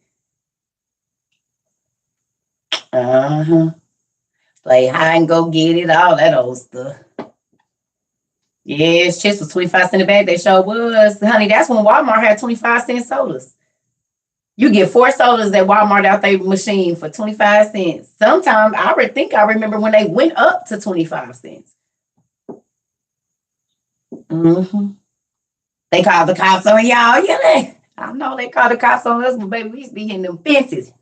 Play high and go get it, all that old stuff. Yes, chips was 25 cents a bag. They sure was. Honey, that's when Walmart had 25-cent sodas. You get 4 sodas at Walmart out their machine for 25 cents. Sometimes I remember when they went up to 25 cents. They called the cops on y'all. Yeah, I know they called the cops on us, but baby, we used to be hitting them fences.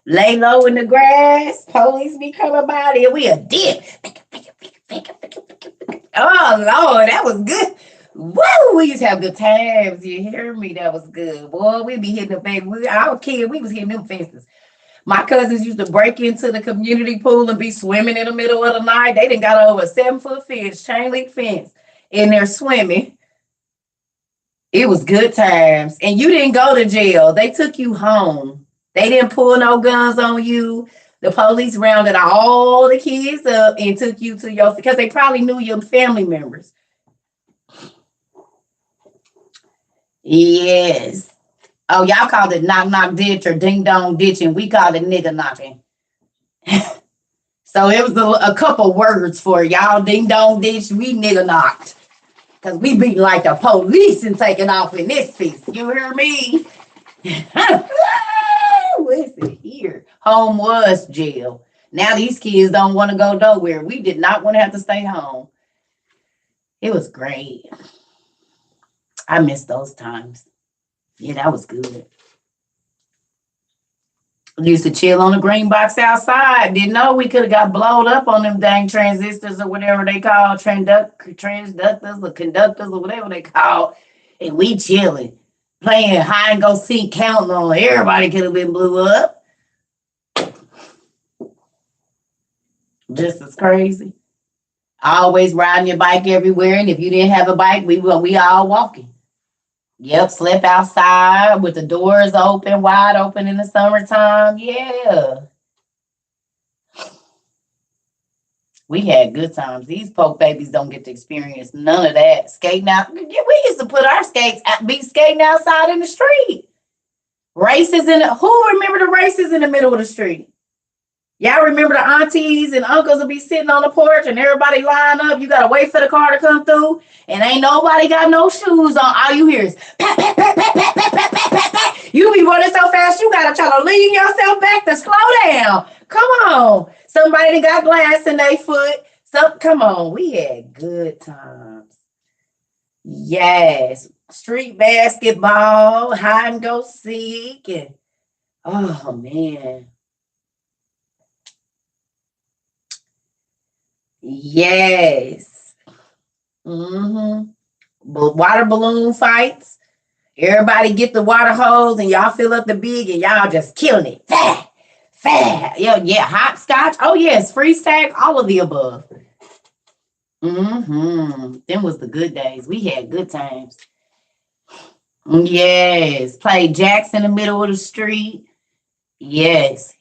Lay low in the grass. Police be coming by there. We a dip. Oh, Lord, that was good. Woo, we used to have good times. You hear me? That was good. Boy, we be hitting the baby. I was kid, we was hitting them fences. My cousins used to break into the community pool and be swimming in the middle of the night. They done got over a 7-foot fence, chain link fence, in there swimming. It was good times. And you didn't go to jail. They took you home. They didn't pull no guns on you. The police rounded all the kids up and took you to your, because they probably knew your family members. Yes. Oh, y'all called it knock knock ditch or ding dong ditch, and we called it nigga knocking. So it was a couple words for y'all. Ding dong ditch, we nigga knocked. Because we be like the police and taking off in this piece. You hear me? Listen here. Home was jail. Now these kids don't want to go nowhere. We did not want to have to stay home. It was great. I miss those times. Yeah, that was good. We used to chill on the green box outside. Didn't know we could have got blowed up on them dang transistors or whatever they call transductors or conductors or whatever they call. And we chilling, playing hide and go seek, counting on everybody could have been blew up. Just as crazy. Always riding your bike everywhere, and if you didn't have a bike, we all walking. Yep, slept outside with the doors open, wide open in the summertime. Yeah, we had good times. These poke babies don't get to experience none of that. Skating out, we used to put our skates out, be skating outside in the street. Races who remember the races in the middle of the street? Y'all remember the aunties and uncles will be sitting on the porch and everybody line up. You gotta wait for the car to come through, and ain't nobody got no shoes on. All you hear is pat, pat, pat, pat, pat, pat, pat, pat, pat, pat. You be running so fast, you gotta try to lean yourself back to slow down. Come on. Somebody that got glass in their foot. So come on, we had good times. Yes. Street basketball, hide and go seek, and oh man. Yes. Mm-hmm. Water balloon fights. Everybody get the water hose and y'all fill up the big and y'all just killing it. Fat, fat. Yeah, hopscotch. Oh yes, freeze tag, all of the above. Mm-hmm. Them was the good days. We had good times. Yes. Play jacks in the middle of the street. Yes.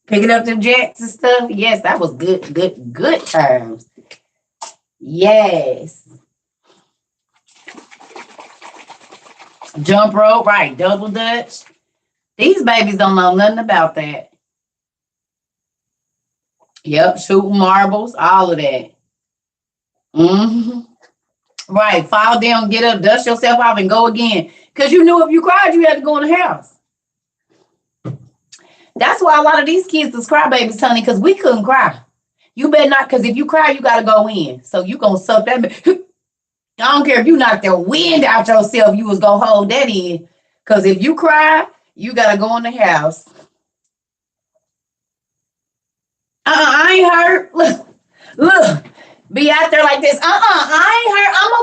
Picking up them jacks and stuff. Yes, that was good times. Yes. Jump rope, right. Double dutch. These babies don't know nothing about that. Yep, shooting marbles, all of that. Mm-hmm. Right, fall down, get up, dust yourself off, and go again. Because you knew if you cried, you had to go in the house. That's why a lot of these kids is crybabies, honey, because we couldn't cry. You better not, because if you cry, you got to go in. So you going to suck that. I don't care if you knocked the wind out yourself, you was going to hold that in. Because if you cry, you got to go in the house. I ain't hurt. Look. Be out there like this. I ain't hurt. I'm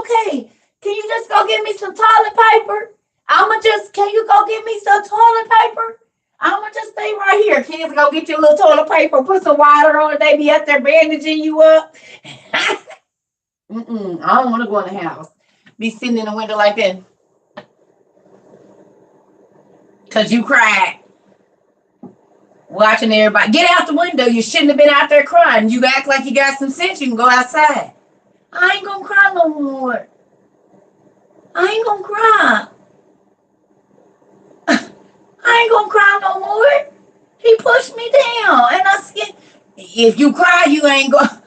okay. Can you just go get me some toilet paper? Can you go get me some toilet paper? I'ma just stay right here. Kids, go get you a little toilet paper, put some water on it. They be out there bandaging you up. I don't want to go in the house. Be sitting in the window like that. Because you cried. Watching everybody. Get out the window. You shouldn't have been out there crying. You act like you got some sense. You can go outside. I ain't going to cry no more. I ain't going to cry. I ain't going to cry no more. He pushed me down. And I said, if you cry, you ain't going to.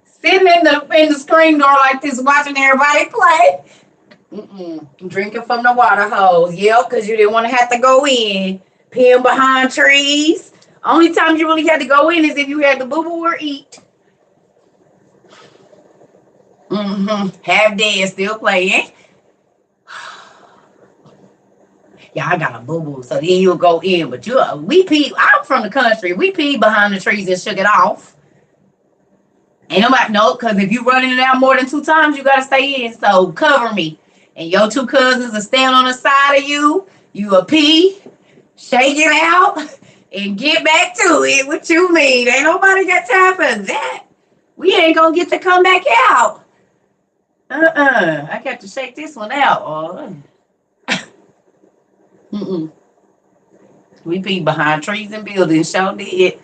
Sitting in the screen door like this, watching everybody play. Drinking from the water hose. Yep, because you didn't want to have to go in. Peeing behind trees. Only time you really had to go in is if you had to boo-boo or eat. Half dead, still playing. Yeah, I got a boo-boo, so then you'll go in. But we pee. I'm from the country. We pee behind the trees and shook it off. Ain't nobody know, because if you running it out more than 2 times, you gotta stay in. So cover me. And your 2 cousins will stand on the side of you. You will pee. Shake it out and get back to it. What you mean? Ain't nobody got time for that. We ain't gonna get to come back out. I got to shake this one out. We be behind trees and buildings. Sure did.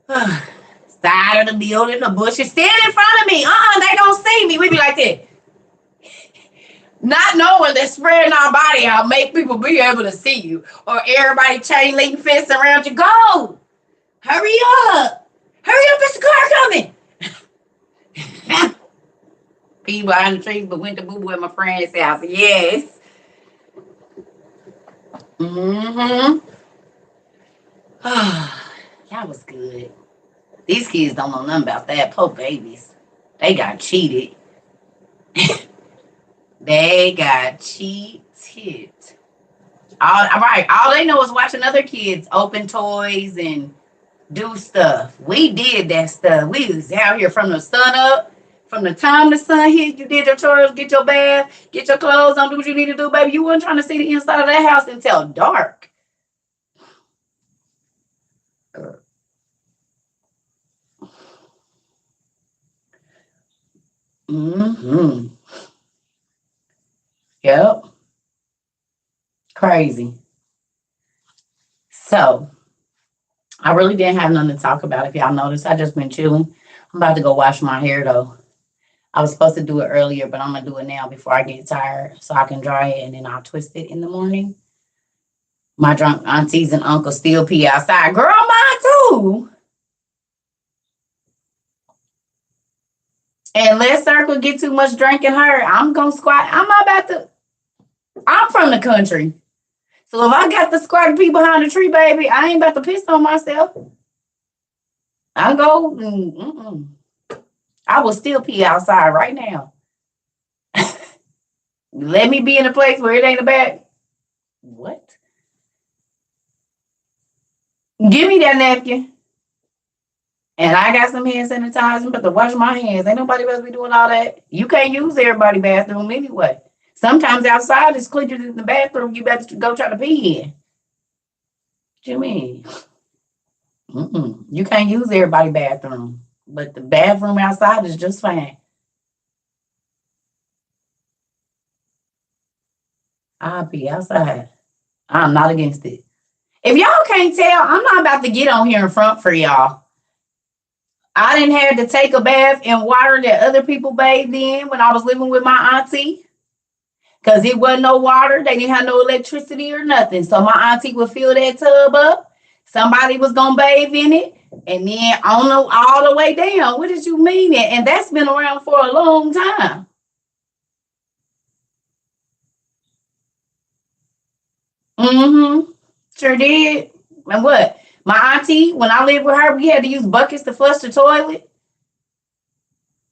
Side of the building, the bushes. Stand in front of me. They don't see me. We be like that. Not knowing that spreading our body out make people be able to see you. Or everybody chain link fence around you. Go! Hurry up! Hurry up, it's the car coming! Pee behind the trees, but went to boo-boo at my friend's house. Yes. That was good. These kids don't know nothing about that. Poor babies. They got cheated. They got cheated. All they know is watching other kids open toys and do stuff. We did that stuff. We was out here from the sun up, From the time the sun hit, you did your chores, get your bath, get your clothes on, do what you need to do, baby. You weren't trying to see the inside of that house until dark. Mm-hmm. Yep. Crazy. So I really didn't have nothing to talk about. If y'all noticed, I just been chilling. I'm about to go wash my hair though. I was supposed to do it earlier, but I'm gonna do it now before I get tired so I can dry it and then I'll twist it in the morning. My drunk aunties and uncles still pee outside. Girl, mine too. And let Circle get too much drink in her. I'm gonna squat. I'm from the country. So if I got to squat pee behind the tree, baby, I ain't about to piss on myself. I go, I will still pee outside right now. Let me be in a place where it ain't a bad. What? Give me that napkin. And I got some hand sanitizer, but to wash my hands. Ain't nobody else be doing all that. You can't use everybody's bathroom anyway. Sometimes outside is cleaner than the bathroom you better go try to pee in. What you mean? You can't use everybody's bathroom. But the bathroom outside is just fine. I'll be outside. I'm not against it. If y'all can't tell, I'm not about to get on here in front for y'all. I didn't have to take a bath in water that other people bathed in when I was living with my auntie. Because it wasn't no water. They didn't have no electricity or nothing. So my auntie would fill that tub up. Somebody was going to bathe in it. And then all the way down. What did you mean? And that's been around for a long time. Sure did. And what? My auntie, when I lived with her, we had to use buckets to flush the toilet.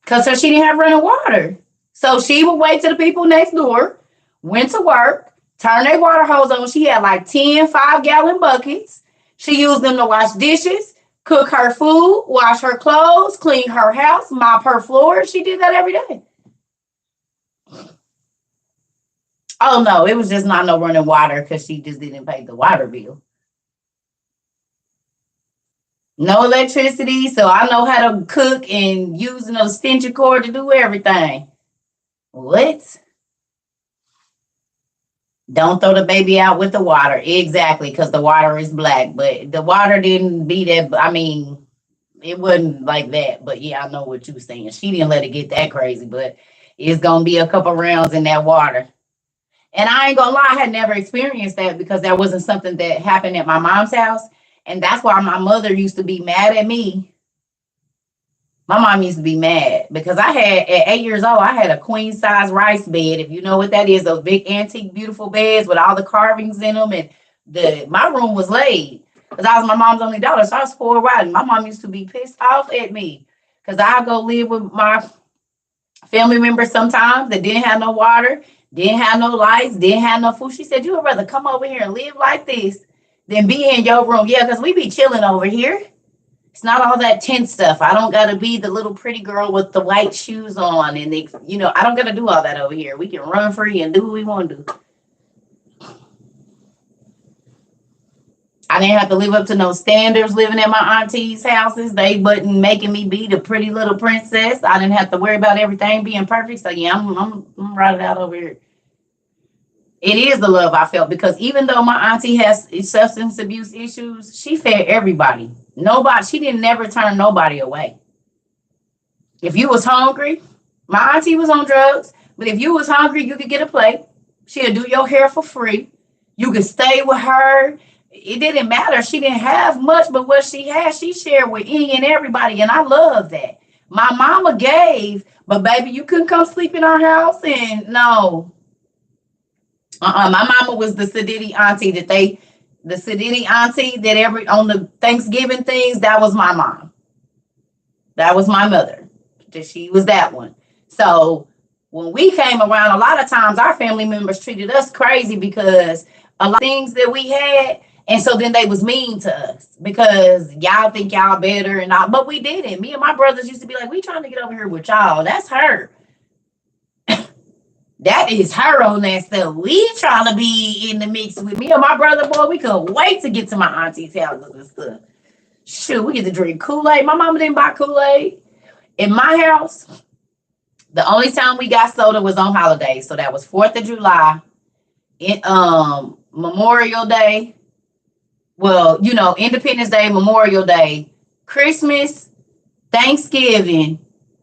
Because she didn't have running water. So she would wait till the people next door went to work, turned their water hose on. She had like 10 5-gallon buckets. She used them to wash dishes, cook her food, wash her clothes, clean her house, mop her floor. She did that every day. Oh, no, it was just not no running water because she just didn't pay the water bill. No electricity, so I know how to cook and using a extension cord to do everything. What? Don't throw the baby out with the water. Exactly, because the water is black. But the water didn't be that. I mean, it wasn't like that. But yeah, I know what you're saying. She didn't let it get that crazy, but it's going to be a couple rounds in that water. And I ain't going to lie, I had never experienced that because that wasn't something that happened at my mom's house. And that's why my mother used to be mad at me. My mom used to be mad because at 8 years old, I had a queen size rice bed. If you know what that is, those big antique, beautiful beds with all the carvings in them. And my room was laid because I was my mom's only daughter. So I was spoiled rotten. My mom used to be pissed off at me because I go live with my family members sometimes that didn't have no water, didn't have no lights, didn't have no food. She said, you would rather come over here and live like this than be in your room. Yeah, because we be chilling over here. It's not all that tent stuff. I don't got to be the little pretty girl with the white shoes on. And, I don't got to do all that over here. We can run free and do what we want to do. I didn't have to live up to no standards living at my auntie's houses. They wasn't making me be the pretty little princess. I didn't have to worry about everything being perfect. So, yeah, I'm riding out over here. It is the love I felt because even though my auntie has substance abuse issues, she fed everybody. She didn't never turn nobody away. If you was hungry, my auntie was on drugs, but if you was hungry, you could get a plate. She'd do your hair for free. You could stay with her. It didn't matter. She didn't have much, but what she had, she shared with any and everybody, and I love that. My mama gave, but baby, you couldn't come sleep in our house, and no. My mama was the Sadidi auntie that on the Thanksgiving things, that was my mom. That was my mother. She was that one. So when we came around, a lot of times our family members treated us crazy because a lot of things that we had, And so then they was mean to us because y'all think y'all better and all, but we didn't. Me and my brothers used to be like, we trying to get over here with y'all. That's her. That is her on that stuff. We trying to be in the mix with me and my brother, boy. We couldn't wait to get to my auntie's houses and stuff. Shoot, we get to drink Kool-Aid. My mama didn't buy Kool-Aid. In my house, the only time we got soda was on holidays. So that was 4th of July, Memorial Day. Well, you know, Independence Day, Memorial Day, Christmas, Thanksgiving,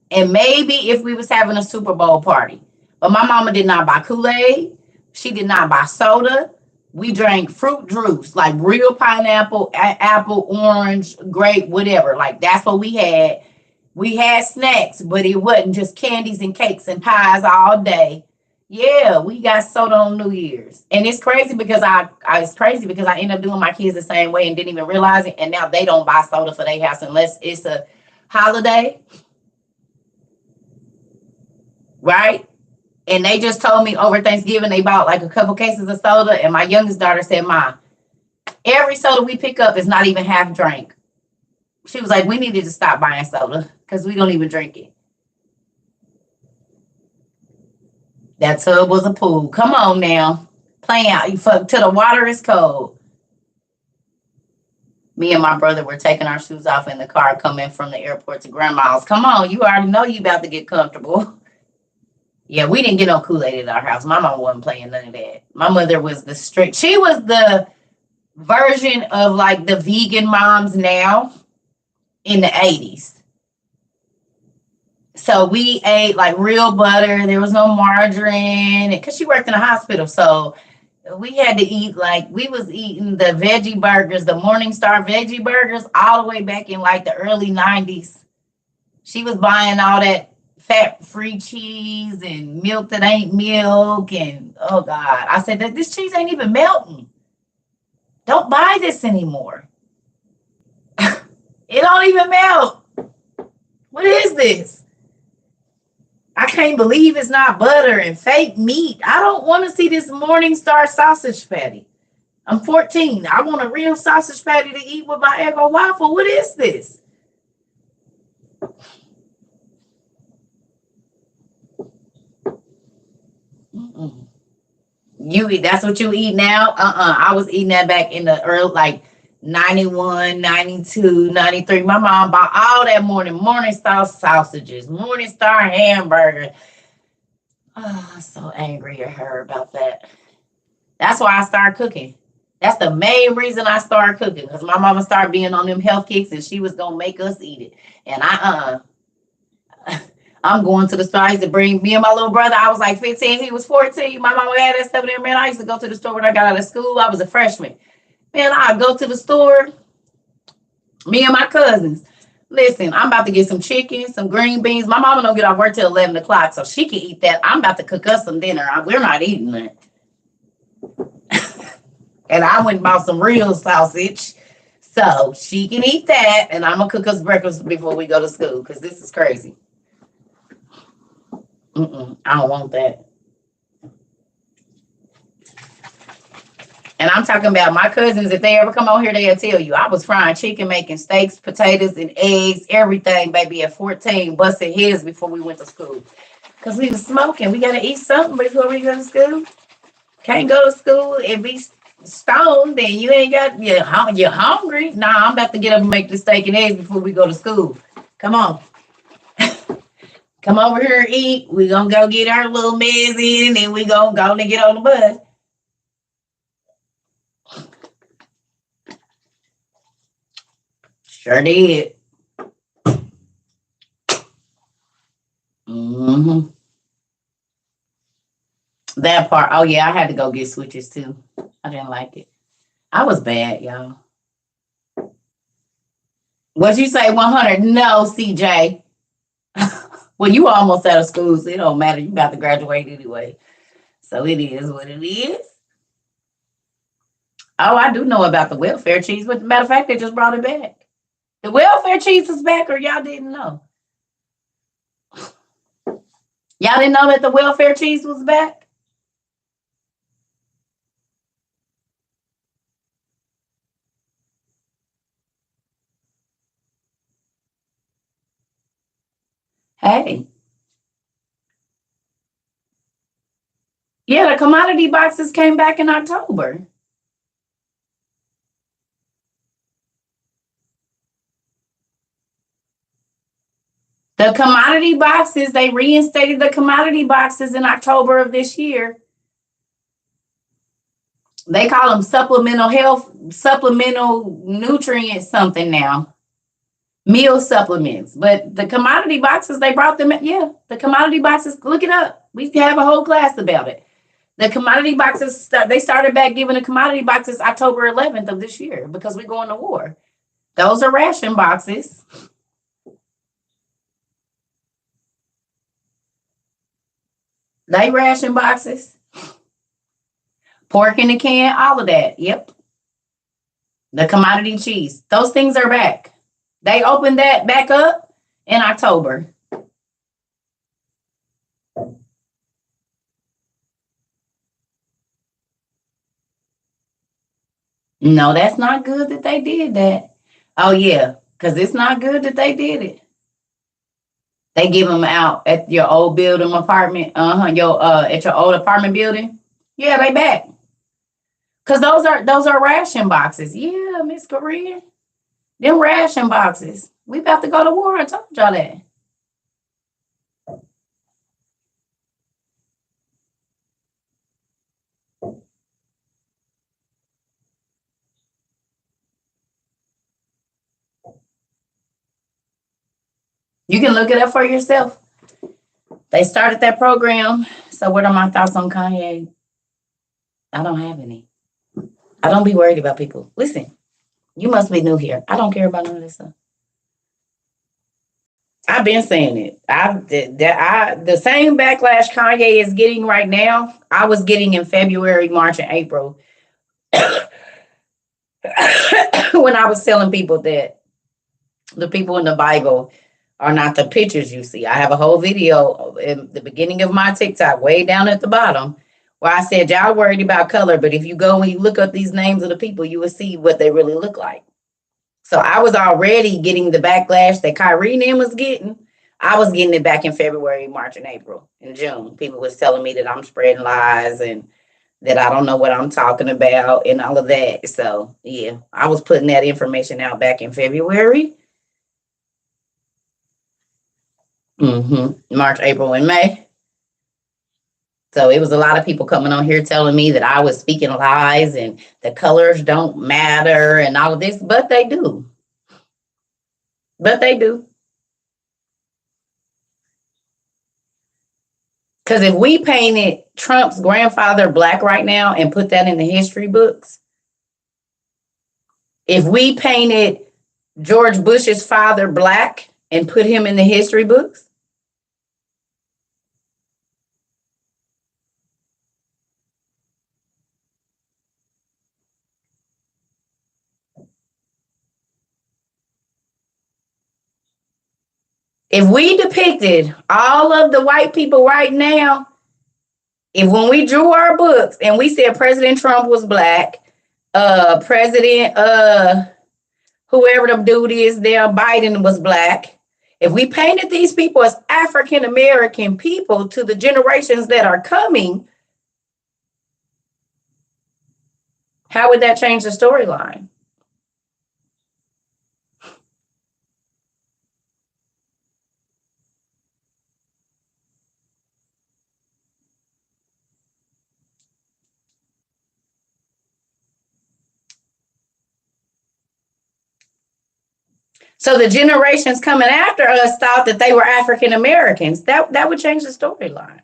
and maybe if we was having a Super Bowl party. But my mama did not buy Kool-Aid. She did not buy soda. We drank fruit juice, like real pineapple, apple, orange, grape, whatever. Like that's what we had. We had snacks, but it wasn't just candies and cakes and pies all day. Yeah, we got soda on New Year's. And it's crazy because I ended up doing my kids the same way and didn't even realize it. And now they don't buy soda for their house unless it's a holiday. Right? And they just told me over Thanksgiving they bought like a couple cases of soda. And my youngest daughter said, Ma, every soda we pick up is not even half drink. She was like, we needed to stop buying soda because we don't even drink it. That tub was a pool. Come on now. Playing out. You fuck till the water is cold. Me and my brother were taking our shoes off in the car coming from the airport to grandma's. Come on, you already know you about to get comfortable. Yeah, we didn't get no Kool-Aid at our house. My mom wasn't playing none of that. My mother was the strict. She was the version of like the vegan moms now in the 80s. So we ate like real butter. There was no margarine because she worked in a hospital. So we had to eat like we was eating the veggie burgers, the Morningstar veggie burgers, all the way back in like the early 90s. She was buying all that fat-free cheese and milk that ain't milk. And oh God, I said that this cheese ain't even melting. Don't buy this anymore. It don't even melt. What is this? I can't believe it's not butter and fake meat. I don't want to see this Morningstar sausage patty. I'm 14. I want a real sausage patty to eat with my Eggo waffle. What is this? You eat, that's what you eat now? I was eating that back in the early, like 91, 92, 93. My mom bought all that Morningstar sausages, Morningstar hamburger. Oh, I'm so angry at her about that. That's why I started cooking. That's the main reason I started cooking, because my mama started being on them health kicks and she was going to make us eat it. And I'm going to the store. I used to bring me and my little brother. I was like 15. He was 14. My mama had that stuff there, man. I used to go to the store when I got out of school. I was a freshman. Man, I'd go to the store, me and my cousins. Listen, I'm about to get some chicken, some green beans. My mama don't get off work till 11 o'clock, so she can eat that. I'm about to cook us some dinner. We're not eating it. And I went and bought some real sausage, so she can eat that, and I'm going to cook us breakfast before we go to school, because this is crazy. I don't want that. And I'm talking about my cousins. If they ever come on here, they'll tell you I was frying chicken, making steaks, potatoes, and eggs, everything, baby, at 14, busting heads before we went to school. Because we was smoking. We got to eat something before we go to school. Can't go to school and be stoned, then you ain't got, you're hungry. Nah, I'm about to get up and make the steak and eggs before we go to school. Come on. Come over here and eat. We're going to go get our little meds in, and then we're going to go and get on the bus. Sure did. That part. Oh, yeah, I had to go get switches, too. I didn't like it. I was bad, y'all. What'd you say, 100? No, CJ. Well, you almost out of school, so it don't matter. You about to graduate anyway. So it is what it is. Oh, I do know about the welfare cheese. But matter of fact, they just brought it back. The welfare cheese is back, or y'all didn't know? Y'all didn't know that the welfare cheese was back? Hey, yeah, the commodity boxes came back in October. The commodity boxes, they reinstated the commodity boxes in October of this year. They call them supplemental health, supplemental nutrients, something now. Meal supplements. But the commodity boxes, they brought them, yeah, the commodity boxes, look it up. We have a whole class about it. The commodity boxes, they started back giving the commodity boxes October 11th of this year because we're going to war. Those are ration boxes. They ration boxes. Pork in the can, all of that. Yep. The commodity cheese. Those things are back. They opened that back up in October. No, that's not good that they did that. Oh, yeah, because it's not good that they did it. They give them out at your old building apartment. Your at your old apartment building. Yeah, they back. Cause those are ration boxes. Yeah, Miss Korea. Them ration boxes. We about to go to war. I told y'all that. You can look it up for yourself. They started that program. So what are my thoughts on Kanye? I don't have any. I don't be worried about people. Listen, you must be new here. I don't care about none of this stuff. I've been saying it. The same backlash Kanye is getting right now. I was getting in February, March, and April when I was telling people that the people in the Bible are not the pictures you see. I have a whole video in the beginning of my TikTok, way down at the bottom, where I said y'all worried about color, but if you go and you look up these names of the people, you will see what they really look like. So I was already getting the backlash that Kyrie and them was getting. I was getting it back in February, March, and April, and June. People was telling me that I'm spreading lies and that I don't know what I'm talking about and all of that. So yeah, I was putting that information out back in February. March, April, and May. So it was a lot of people coming on here telling me that I was speaking lies and the colors don't matter and all of this, but they do. But they do. Because if we painted Trump's grandfather black right now and put that in the history books, if we painted George Bush's father black and put him in the history books, if we depicted all of the white people right now, if when we drew our books and we said President Trump was black, President whoever the dude is there, Biden was black. If we painted these people as African American people to the generations that are coming, how would that change the storyline? So the generations coming after us thought that they were African Americans. That would change the storyline.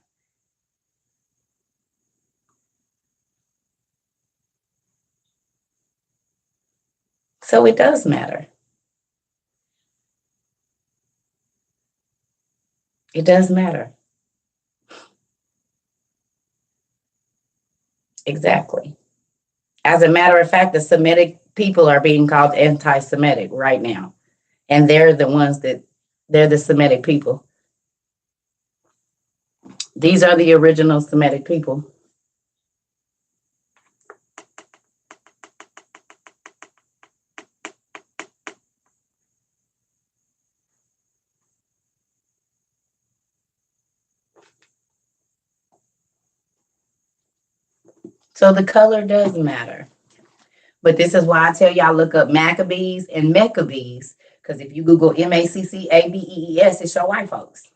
So it does matter. It does matter. Exactly. As a matter of fact, the Semitic people are being called anti-Semitic right now. And they're the ones that they're the Semitic people. These are the original Semitic people. So the color does matter. But this is why I tell y'all look up Maccabees and Maccabees. Because if you Google Maccabees, it show white folks.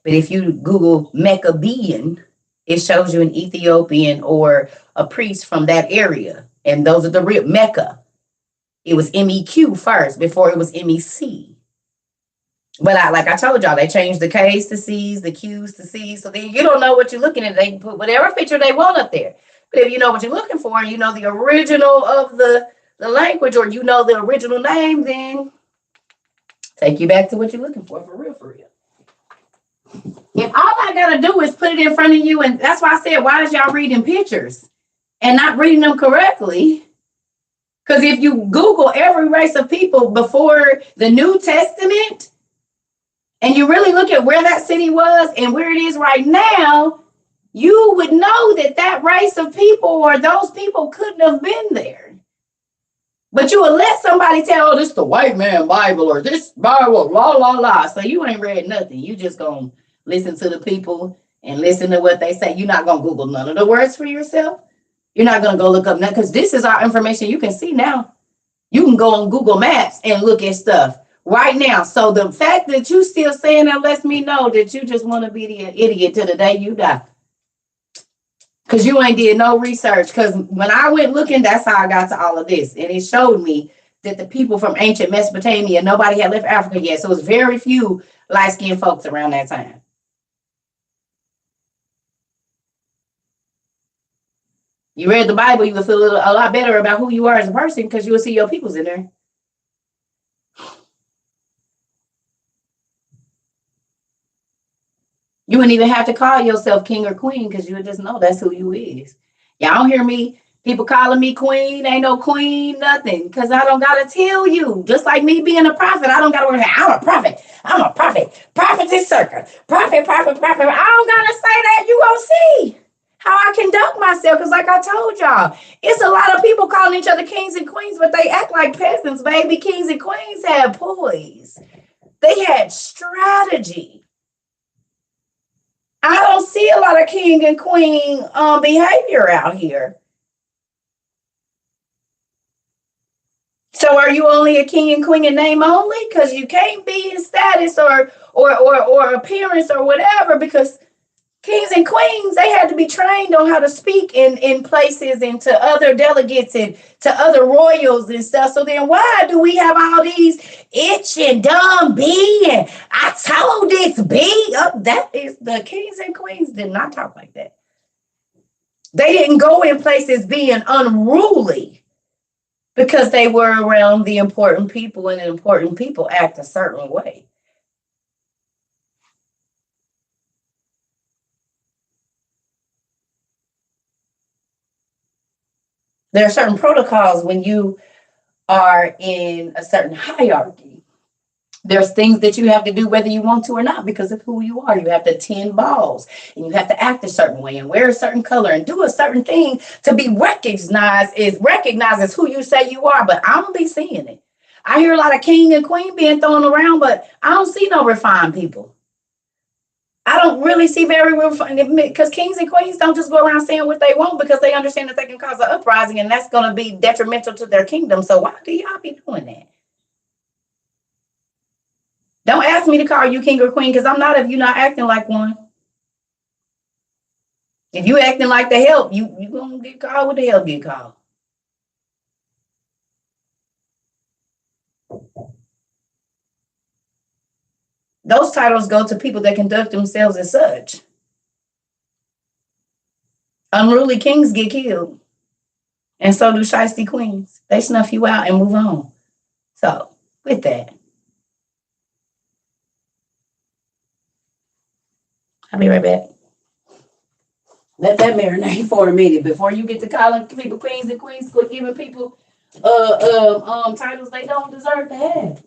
But if you Google Maccabean, it shows you an Ethiopian or a priest from that area. And those are the real Mecca. It was MEQ first before it was MEC. But like I told y'all, they changed the K's to C's, the Q's to C's. So then you don't know what you're looking at. They can put whatever picture they want up there. But if you know what you're looking for, and you know the original of the language, or you know the original name, then take you back to what you're looking for real, for real. If all I gotta do is put it in front of you, and that's why I said, why is y'all reading pictures and not reading them correctly? Because if you Google every race of people before the New Testament, and you really look at where that city was and where it is right now, you would know that that race of people or those people couldn't have been there. But you would let somebody tell, oh, this is the white man Bible or this Bible, la, la, la. So you ain't read nothing. You just going to listen to the people and listen to what they say. You're not going to Google none of the words for yourself. You're not going to go look up nothing, because this is our information you can see now. You can go on Google Maps and look at stuff right now. So the fact that you still saying that lets me know that you just want to be the idiot till the day you die. Because you ain't did no research. Because when I went looking, that's how I got to all of this. And it showed me that the people from ancient Mesopotamia, nobody had left Africa yet. So it was very few light-skinned folks around that time. You read the Bible, you would feel a lot better about who you are as a person, because you will see your peoples in there. You wouldn't even have to call yourself king or queen, because you would just know that's who you is. Y'all don't hear me, people calling me queen, ain't no queen, nothing, because I don't got to tell you. Just like me being a prophet, I don't got to worry, I'm a prophet, prophet is circle, prophet. I don't got to say that. You gonna see how I conduct myself, because like I told y'all, it's a lot of people calling each other kings and queens, but they act like peasants, baby. Kings and queens had poise. They had strategy. I don't see a lot of king and queen behavior out here. So are you only a king and queen in name only? Because you can't be in status or appearance or whatever, because kings and queens, they had to be trained on how to speak in places and to other delegates and to other royals and stuff. So then why do we have all these itch and dumb B and I told this B? That is, the kings and queens did not talk like that. They didn't go in places being unruly because they were around the important people, and the important people act a certain way. There are certain protocols when you are in a certain hierarchy. There's things that you have to do whether you want to or not because of who you are. You have to tend balls, and you have to act a certain way and wear a certain color and do a certain thing to be recognized as who you say you are. But I don't be seeing it. I hear a lot of king and queen being thrown around, but I don't see no refined people. I don't really see very refined, because kings and queens don't just go around saying what they want because they understand that they can cause an uprising and that's going to be detrimental to their kingdom. So why do y'all be doing that? Don't ask me to call you king or queen, because I'm not, if you're not acting like one. If you acting like the help, you gonna get called what the help get called. Those titles go to people that conduct themselves as such. Unruly kings get killed, and so do shiesty queens. They snuff you out and move on. So with that, I'll be right back. Let that marinate for a minute before you get to calling people queens and queens, quit giving people titles they don't deserve to have.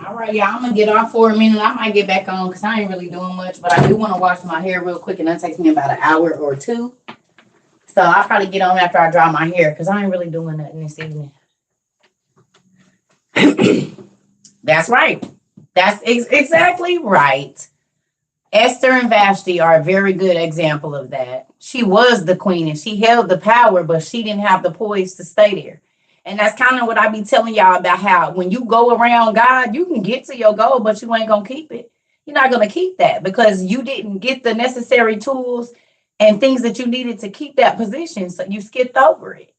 All right, y'all. I'm gonna get off for a minute. I might get back on because I ain't really doing much, but I do want to wash my hair real quick, and that takes me about an hour or two. So I'll probably get on after I dry my hair because I ain't really doing nothing this evening. That's right. That's exactly right. Esther and Vashti are a very good example of that. She was the queen and she held the power, but she didn't have the poise to stay there. And that's kind of what I be telling y'all about how when you go around God, you can get to your goal, but you ain't going to keep it. You're not going to keep that because you didn't get the necessary tools and things that you needed to keep that position. So you skipped over it.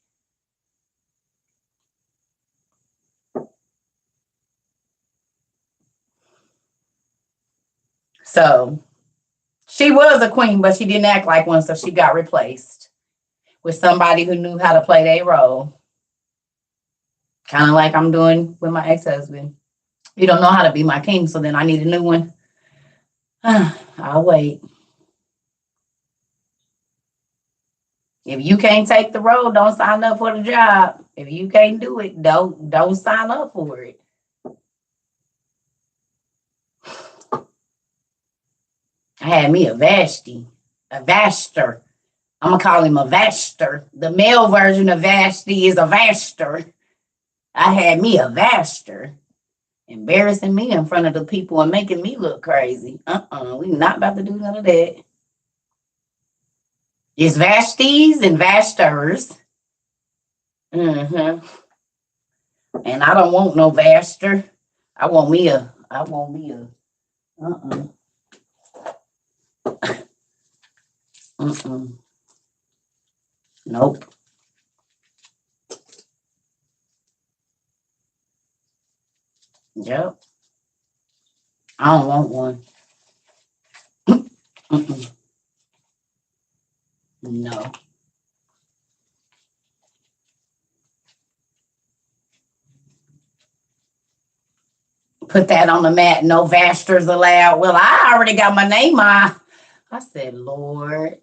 So she was a queen, but she didn't act like one. So she got replaced with somebody who knew how to play their role. Kind of like I'm doing with my ex-husband. You don't know how to be my king, so then I need a new one. I'll wait. If you can't take the role, don't sign up for the job. If you can't do it, don't sign up for it. I had me a Vashti, a Vaster. I'm gonna call him a Vaster. The male version of Vashti is a Vaster. I had me a Vaster, embarrassing me in front of the people and making me look crazy. We not about to do none of that. It's Vashtis and Vasters. And I don't want no Vaster. I want me a. Nope. Yep. I don't want one. No. Put that on the mat. No Vasters allowed. Well, I already got my name on. I said, Lord.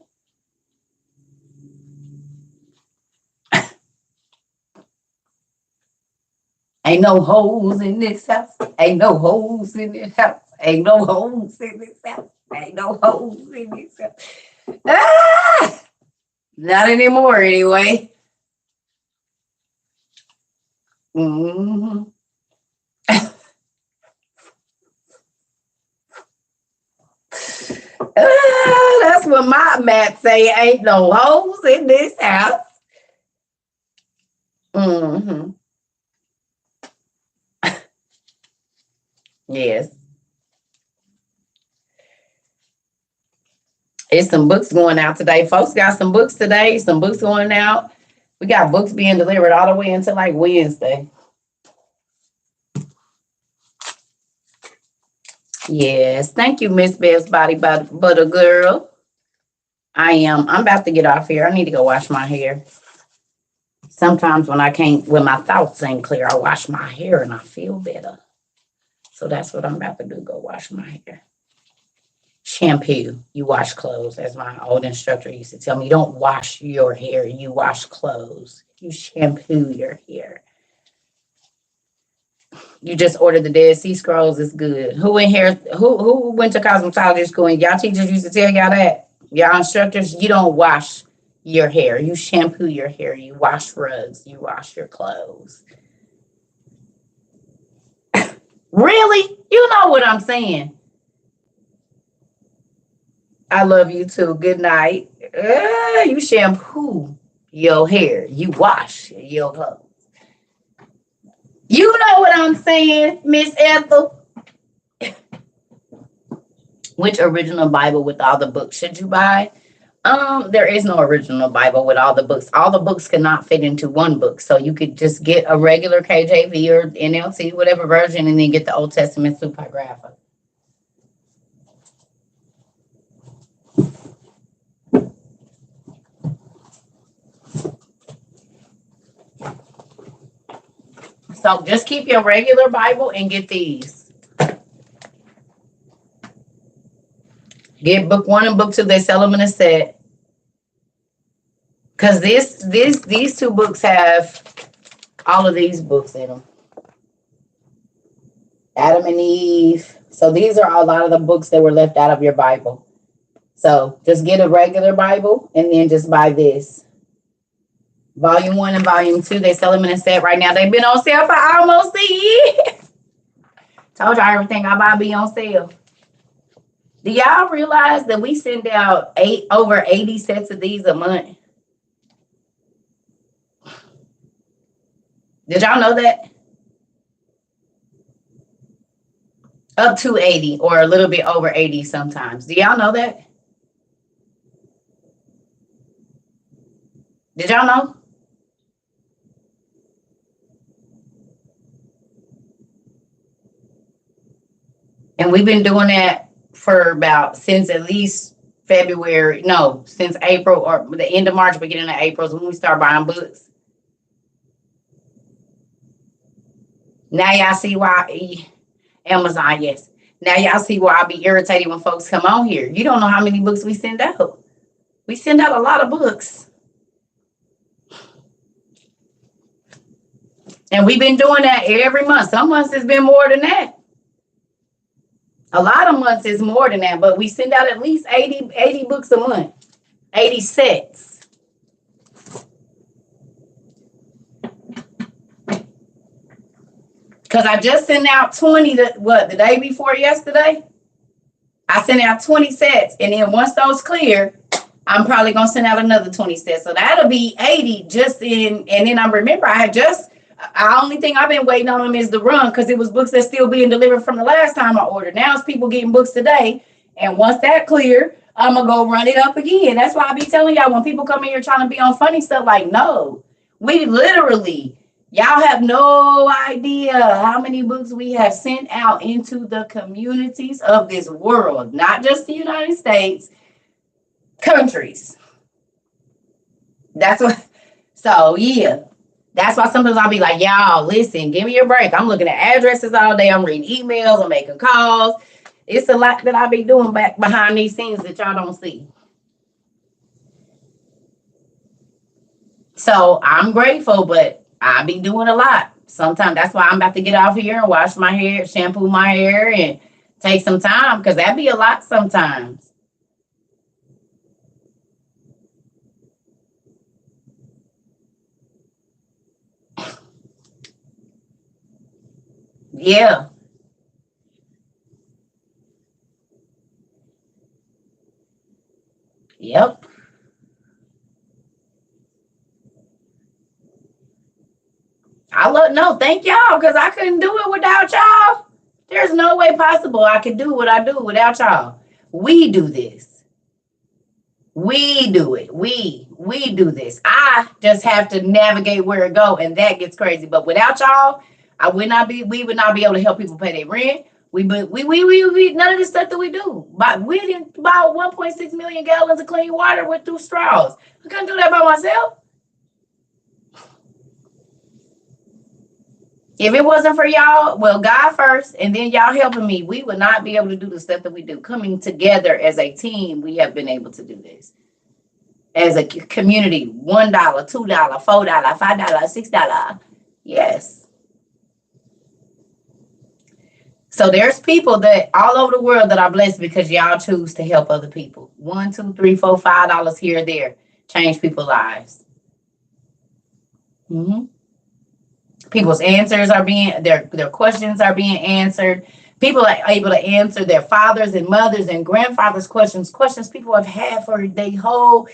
Ain't no holes in this house. Ain't no holes in this house. Ain't no holes in this house. Ain't no holes in this house. Ah! Not anymore, anyway. Mm-hmm. That's what my mat say. Ain't no holes in this house. Mm-hmm. Yes. It's some books going out today. Folks got some books today. Some books going out. We got books being delivered all the way until like Wednesday. Yes. Thank you, Miss Best Body Butter Girl. I'm about to get off here. I need to go wash my hair. Sometimes when my thoughts ain't clear, I wash my hair and I feel better. So that's what I'm about to do. Go wash my hair. Shampoo. You wash clothes. As my old instructor used to tell me, you don't wash your hair. You wash clothes. You shampoo your hair. You just ordered the Dead Sea Scrolls. It's good. Who in here? Who went to cosmetology school? And y'all teachers used to tell y'all that. Y'all instructors, you don't wash your hair. You shampoo your hair. You wash rugs. You wash your clothes. Really? You know what I'm saying. I love you too. Good night. You shampoo your hair. You wash your clothes. You know what I'm saying, Miss Ethel? Which original Bible with all the books should you buy? There is no original Bible with all the books. All the books cannot fit into one book. So you could just get a regular KJV or NLT, whatever version, and then get the Old Testament Supergrapha. So just keep your regular Bible and get these. Get book 1 and book 2. They sell them in a set. Because these 2 books have all of these books in them. Adam and Eve. So these are a lot of the books that were left out of your Bible. So just get a regular Bible and then just buy this. Volume 1 and Volume 2. They sell them in a set right now. They've been on sale for almost a year. Told y'all everything I buy be on sale. Do y'all realize that we send out over 80 sets of these a month? Did y'all know that? Up to 80 or a little bit over 80 sometimes. Do y'all know that? Did y'all know? And we've been doing that for about since at least February. No, since April or the end of March, beginning of April is when we start buying books. Now y'all see why Amazon, yes. Now y'all see why I be irritated when folks come on here. You don't know how many books we send out. We send out a lot of books. And we've been doing that every month. Some months it's been more than that. A lot of months is more than that, but we send out at least 80 books a month. 80 sets. Because I just sent out 20, the day before yesterday? I sent out 20 sets, and then once those clear, I'm probably going to send out another 20 sets. So that'll be 80 just in, and then I remember the only thing I've been waiting on them is the run, because it was books that's still being delivered from the last time I ordered. Now it's people getting books today, and once that clear, I'm going to go run it up again. That's why I be telling y'all when people come in here trying to be on funny stuff, like, no, we literally... Y'all have no idea how many books we have sent out into the communities of this world, not just the United States, countries. That's what, so yeah. That's why sometimes I'll be like, y'all, listen, give me a break. I'm looking at addresses all day. I'm reading emails. I'm making calls. It's a lot that I be doing back behind these scenes that y'all don't see. So I'm grateful, but I be doing a lot. Sometimes that's why I'm about to get off here and wash my hair, shampoo my hair, and take some time, because that be a lot sometimes. Yeah. Yep. Thank y'all, because I couldn't do it without y'all. There's no way possible I could do what I do without y'all. We do this. We do it. We do this. I just have to navigate where it go, and that gets crazy. But without y'all, we would not be able to help people pay their rent. We none of the stuff that we do. But we didn't buy 1.6 million gallons of clean water with through straws. I couldn't do that by myself. If it wasn't for y'all, well, God first, and then y'all helping me, we would not be able to do the stuff that we do. Coming together as a team, we have been able to do this. As a community, $1, $2, $4, $5, $6. Yes. So there's people that all over the world that are blessed because y'all choose to help other people. $1, $2, $3, $4, $5 here or there change people's lives. People's answers are being, their questions are being answered. People are able to answer their fathers and mothers and grandfathers' questions people have had for their whole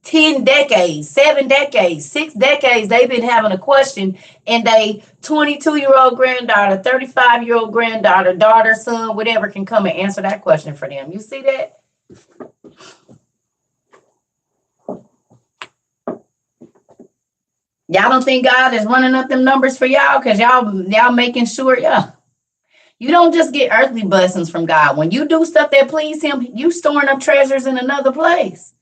10 decades, 7 decades, 6 decades. They've been having a question, and they 22-year-old granddaughter, 35-year-old granddaughter, daughter, son, whatever, can come and answer that question for them. You see that? Y'all don't think God is running up them numbers for y'all because y'all making sure, yeah. You don't just get earthly blessings from God. When you do stuff that please him, you storing up treasures in another place.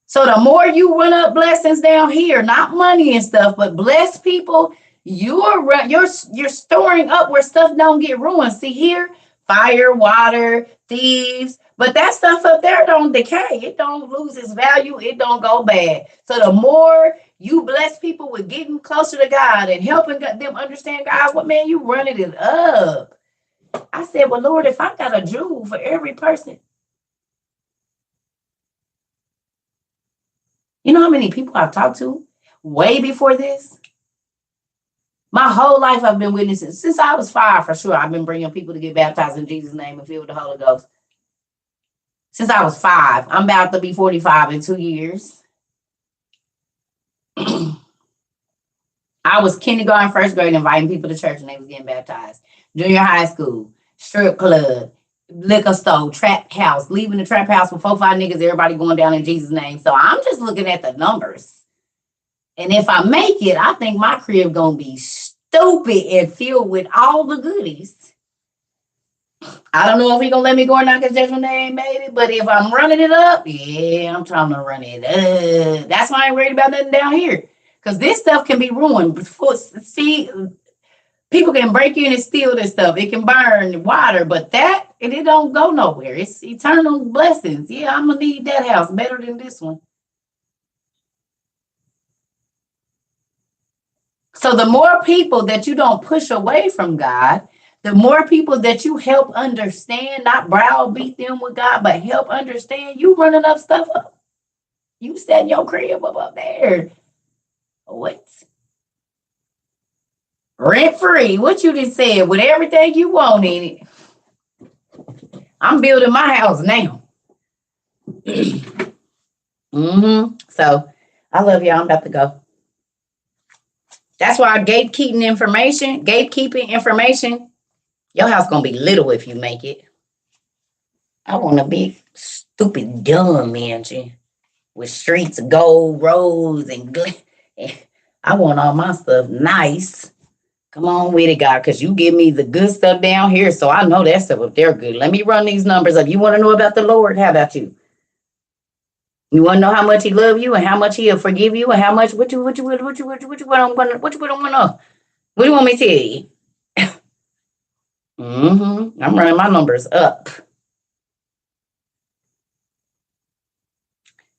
So the more you run up blessings down here, not money and stuff, but bless people, you're storing up where stuff don't get ruined. See here, fire, water, thieves, but that stuff up there don't decay. It don't lose its value. It don't go bad. So the more You bless people with getting closer to God and helping them understand God. What, man, you running it up. I said, well, Lord, if I got a jewel for every person, you know how many people I've talked to way before this? My whole life I've been witnessing. Since I was 5, for sure, I've been bringing people to get baptized in Jesus' name and filled with the Holy Ghost. Since I was 5. I'm about to be 45 in 2 years. I was kindergarten, first grade, inviting people to church and they was getting baptized. Junior high school, strip club, liquor store, trap house, leaving the trap house with 4, 5 niggas, everybody going down in Jesus' name. So I'm just looking at the numbers. And if I make it, I think my crib gonna be stupid and filled with all the goodies. I don't know if he gonna let me go or not because judgment day ain't made it. But if I'm running it up, yeah, I'm trying to run it up. That's why I ain't worried about nothing down here. Because this stuff can be ruined. See, people can break in and steal this stuff. It can burn water, but that, it don't go nowhere. It's eternal blessings. Yeah, I'm going to need that house better than this one. So the more people that you don't push away from God, the more people that you help understand, not browbeat them with God, but help understand, you running up stuff up. You setting your crib up there. What? Rent free. What you just said with everything you want in it. I'm building my house now. So I love y'all. I'm about to go. That's why gatekeeping information. Your house gonna be little if you make it. I want a big, stupid, dumb mansion with streets, gold roads, and I want all my stuff nice. Come on with it, God, because you give me the good stuff down here, so I know that stuff up there good. Let me run these numbers up. You want to know about the Lord? How about you? You want to know how much He love you and how much He'll forgive you and how much what you want to what do you want me to tell you? I'm running my numbers up.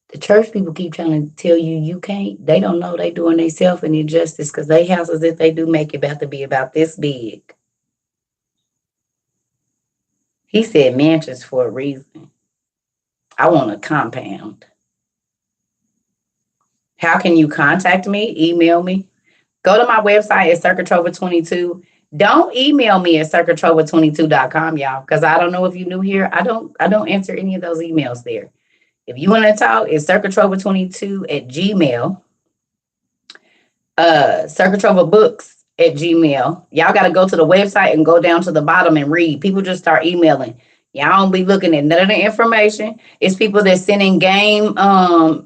The church people keep trying to tell you can't. They don't know they doing themselves an injustice because they houses, if they do make it, about to be about this big. He said mansions for a reason. I want a compound. How can you contact me? Email me. Go to my website at circuitrova22. Don't email me at circuitrova22.com, y'all, because I don't know if you're new here. I don't answer any of those emails there. If you want to talk, it's circuitrova22 at Gmail. Circuitrova books at Gmail. Y'all got to go to the website and go down to the bottom and read. People just start emailing. Y'all don't be looking at none of the information. It's people that sending game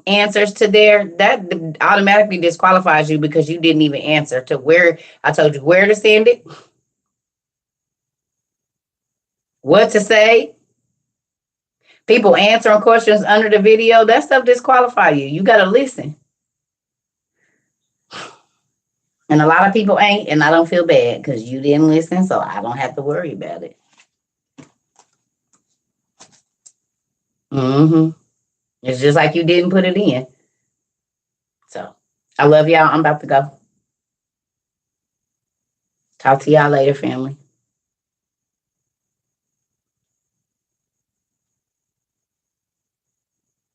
answers to there. That automatically disqualifies you because you didn't even answer to where I told you where to send it, what to say. People answering questions under the video. That stuff disqualify you. You got to listen. And a lot of people ain't, and I don't feel bad because you didn't listen, so I don't have to worry about it. It's just like you didn't put it in. So I love y'all. I'm about to go. Talk to y'all later, family.